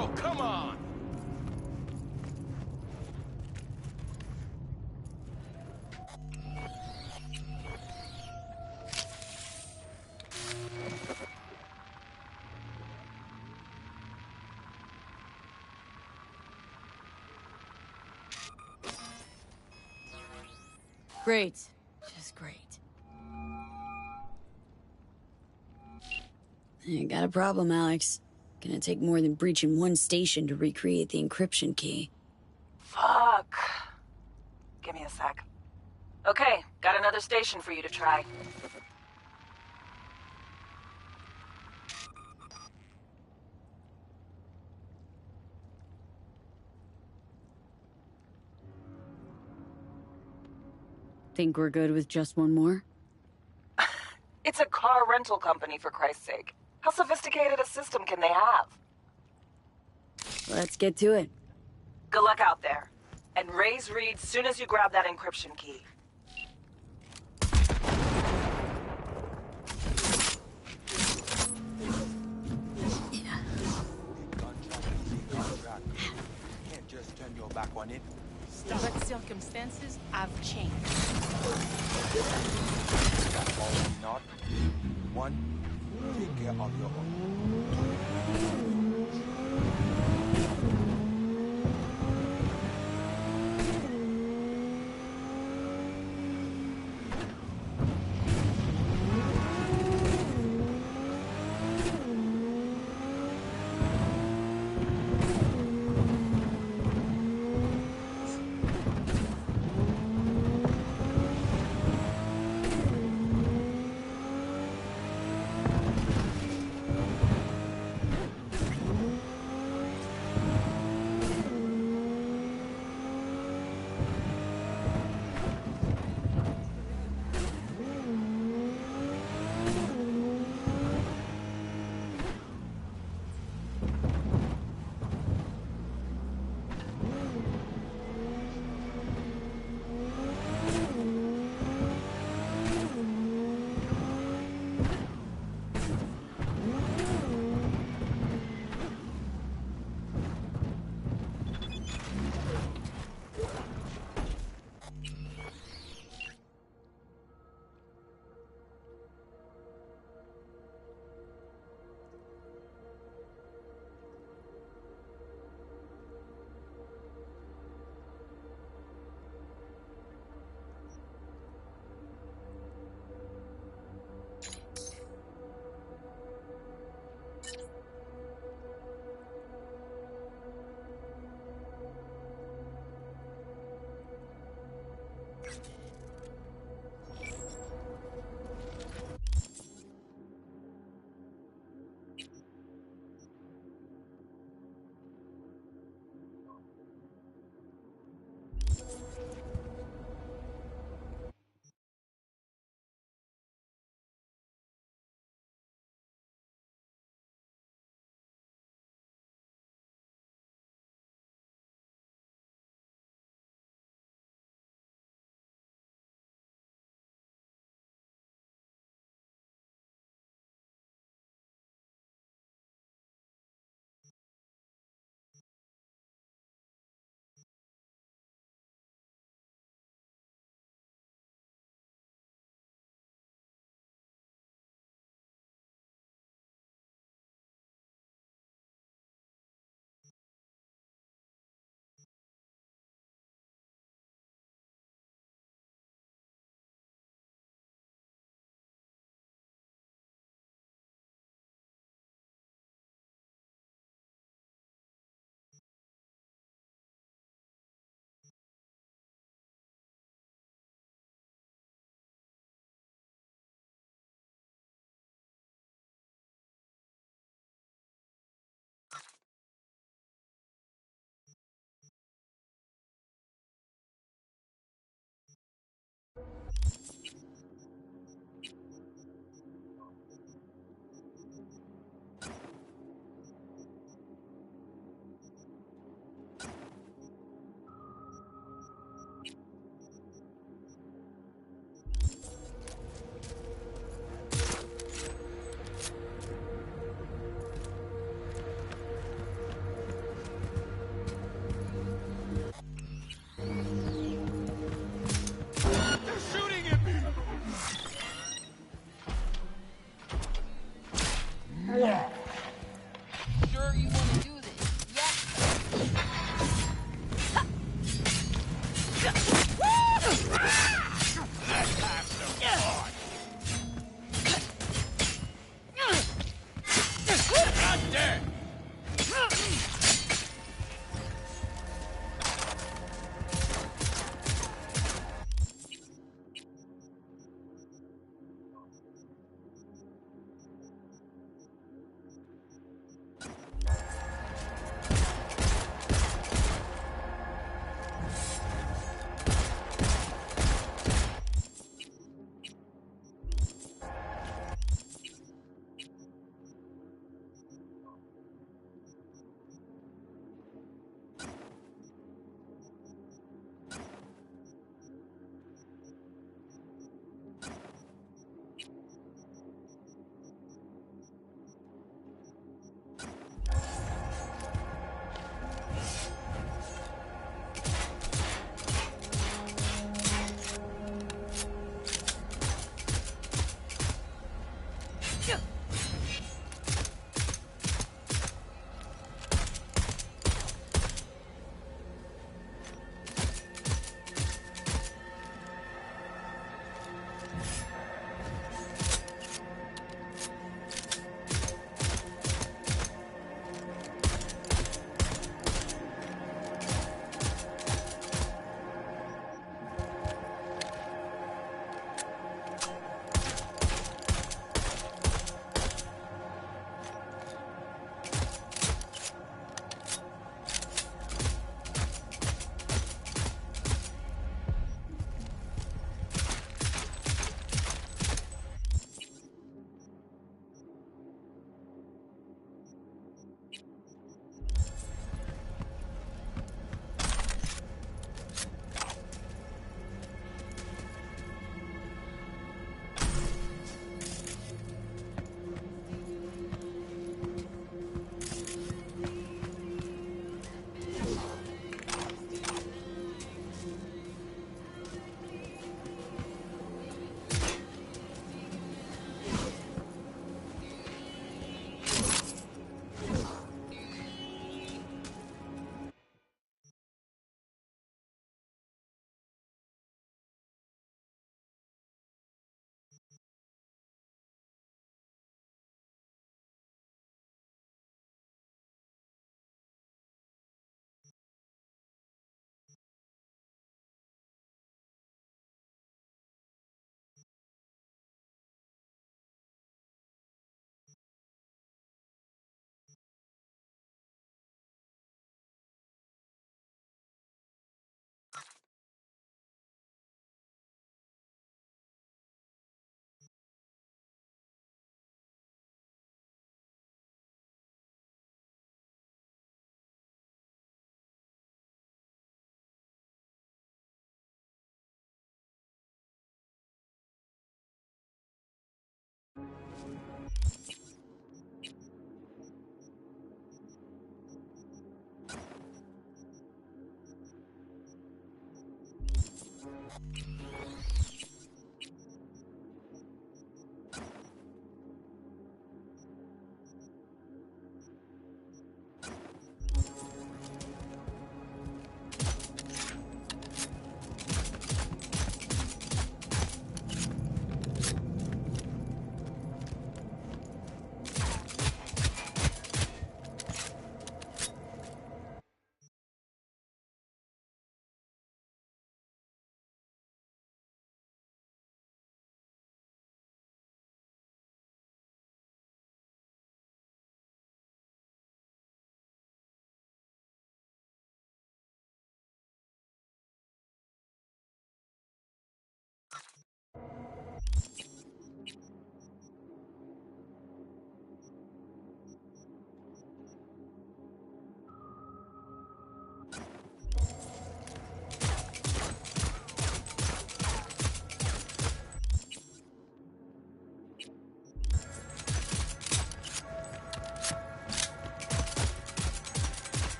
Oh, come on! Great. Just great. You got a problem, Alex. Gonna take more than breaching one station to recreate the encryption key. Fuck. Give me a sec. Okay, got another station for you to try. Think we're good with just one more? It's a car rental company, for Christ's sake. How sophisticated a system can they have? Let's get to it. Good luck out there. And raise Reed soon as you grab that encryption key. Can't just turn your back on it. But circumstances have changed. That's all we not. One, take care of your own.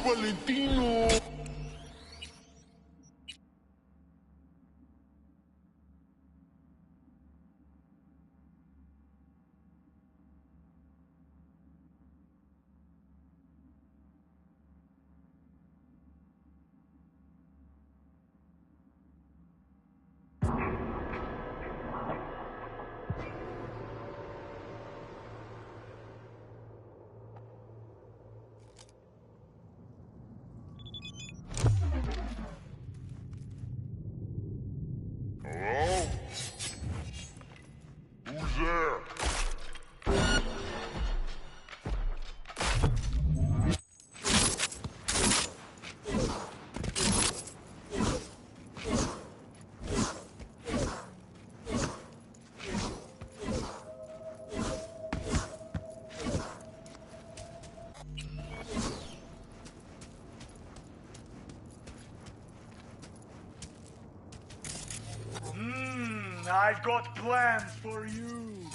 Valentino! Hello? Who's there? I got plans for you.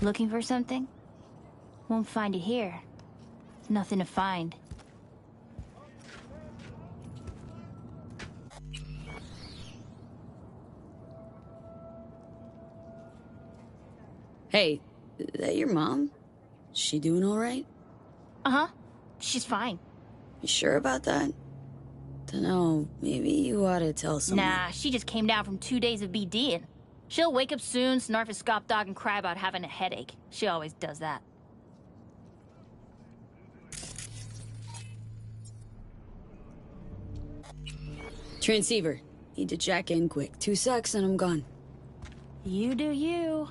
Looking for something? Won't find it here. Nothing to find. Hey, is that your mom? Is she doing all right? Uh-huh. She's fine. You sure about that? Dunno, maybe you ought to tell someone. Nah, she just came down from 2 days of BDing. She'll wake up soon, snarf a scop dog, and cry about having a headache. She always does that. Transceiver. Need to jack in quick. 2 secs and I'm gone. You do you.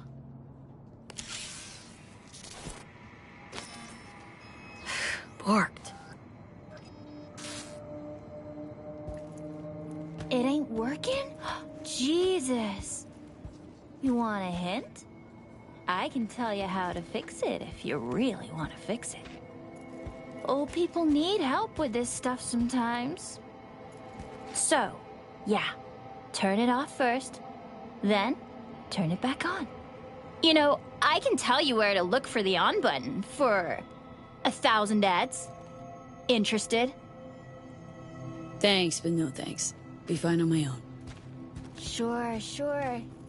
Barked. It ain't working? Jesus. You want a hint? I can tell you how to fix it if you really want to fix it. Old people need help with this stuff sometimes. So, yeah, turn it off first, then turn it back on. You know, I can tell you where to look for the on button for 1,000 ads. Interested? Thanks, but no thanks. Be fine on my own. Sure.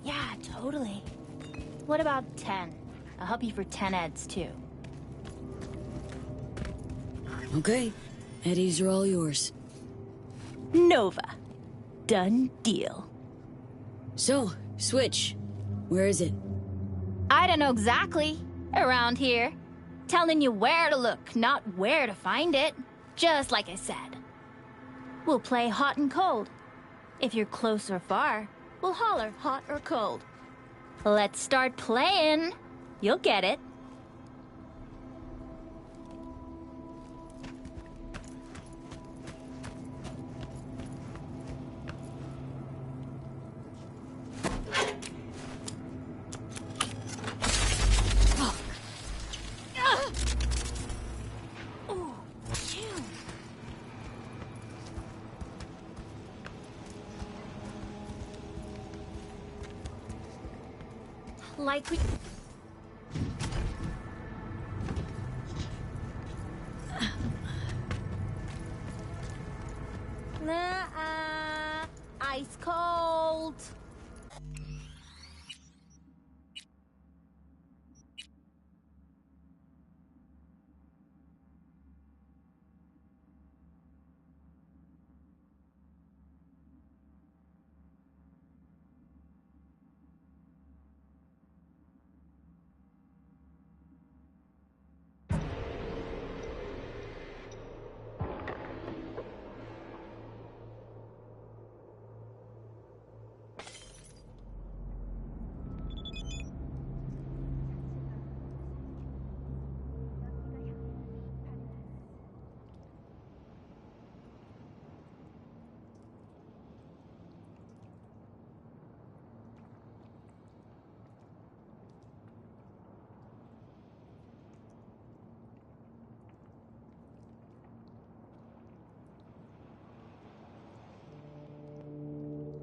Yeah, totally. What about 10? I'll help you for 10 ads, too. Okay. Eddies are all yours. Nova. Done deal. So, Switch. Where is it? I don't know exactly. Around here. Telling you where to look, not where to find it. Just like I said. We'll play hot and cold. If you're close or far, we'll holler hot or cold. Let's start playing. You'll get it. Like we... Nuh-uh. Ice cold.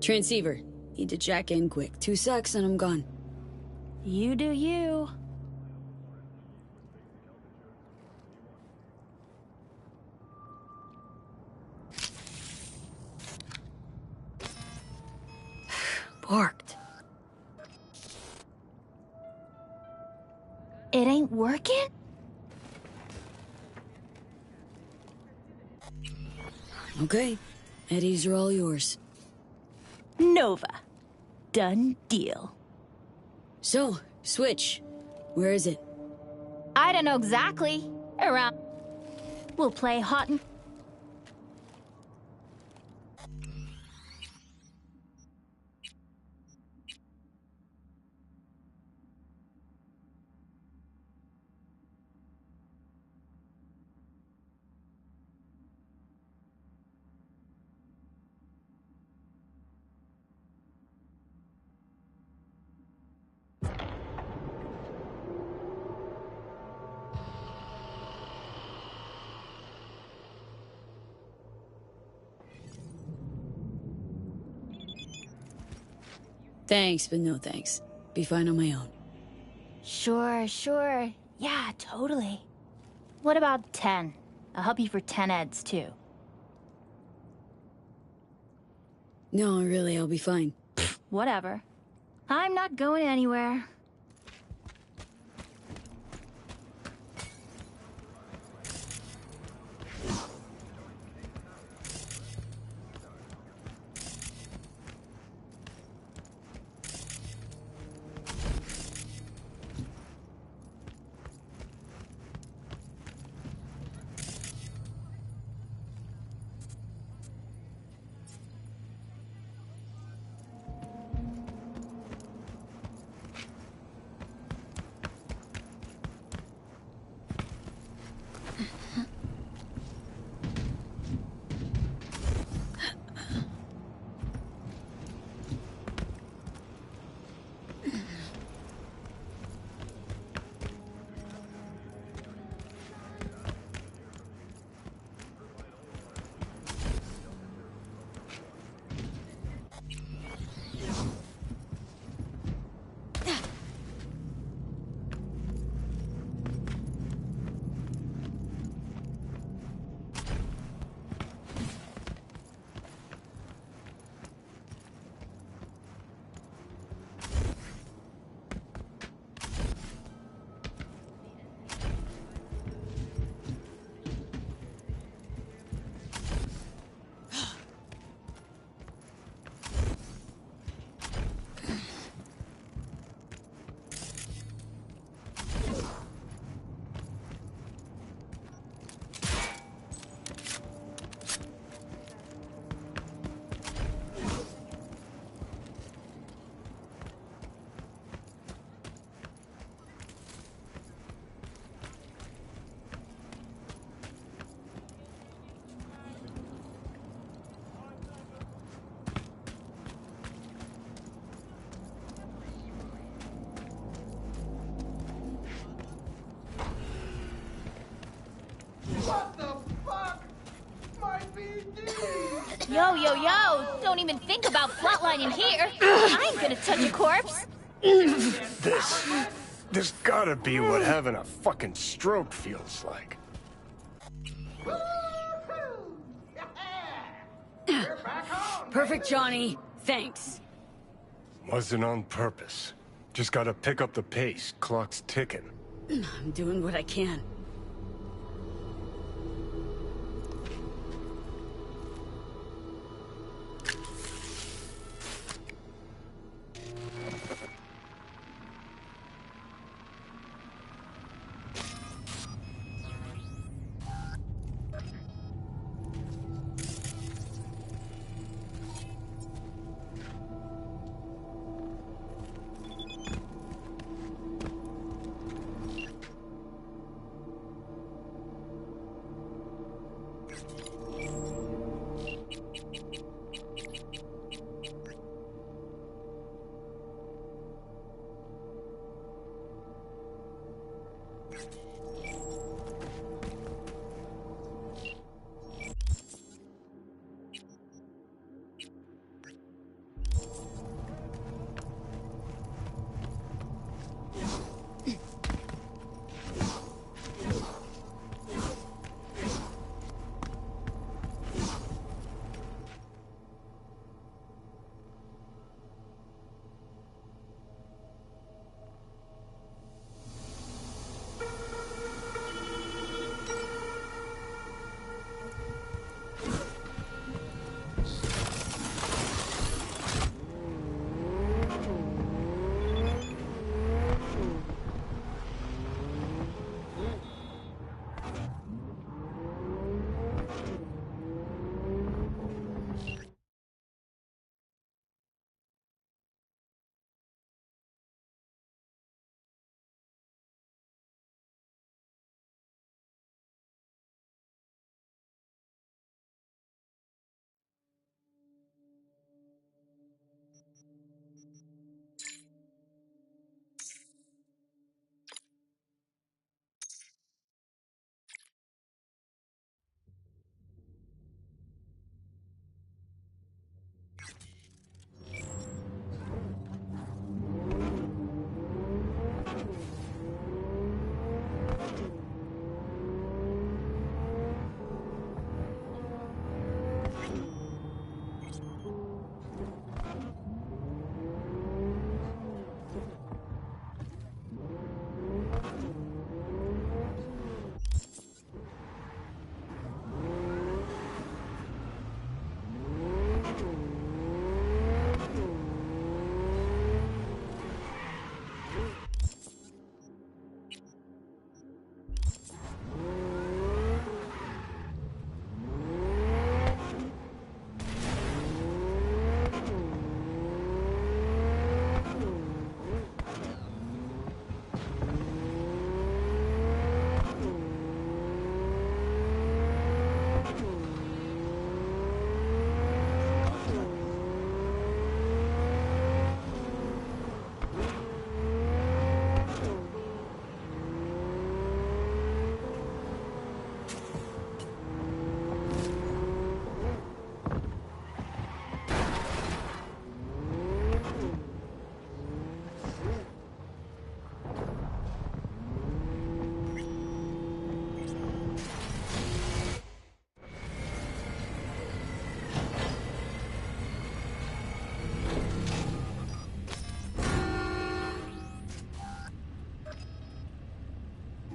Transceiver. Need to jack in quick. 2 secs and I'm gone. You do you. Barked. It ain't working? Okay. Eddies are all yours. Nova. Done deal. So, Switch. Where is it? I don't know exactly. Around... We'll play hot and... Thanks, but no thanks. Be fine on my own. Sure. Yeah, totally. What about 10? I'll help you for 10 eds, too. No, really, I'll be fine. Whatever. I'm not going anywhere. Yo! Don't even think about flatlining here! I ain't gonna touch a corpse! This gotta be what having a fucking stroke feels like. Perfect, Johnny. Thanks. Wasn't on purpose. Just gotta pick up the pace. Clock's ticking. I'm doing what I can.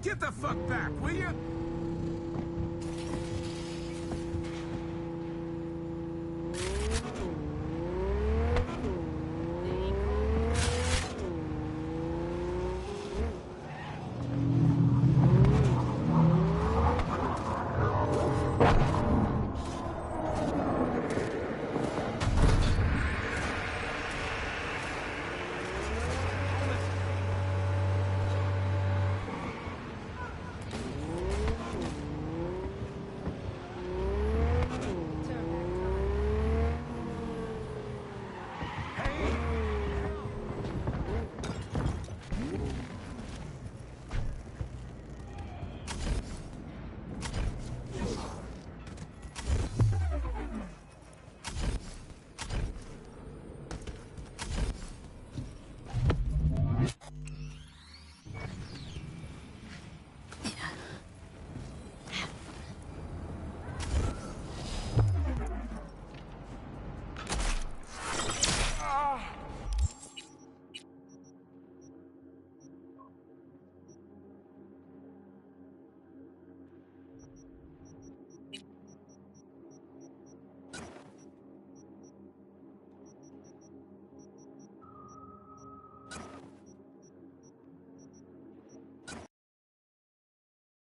Get the fuck back, will you?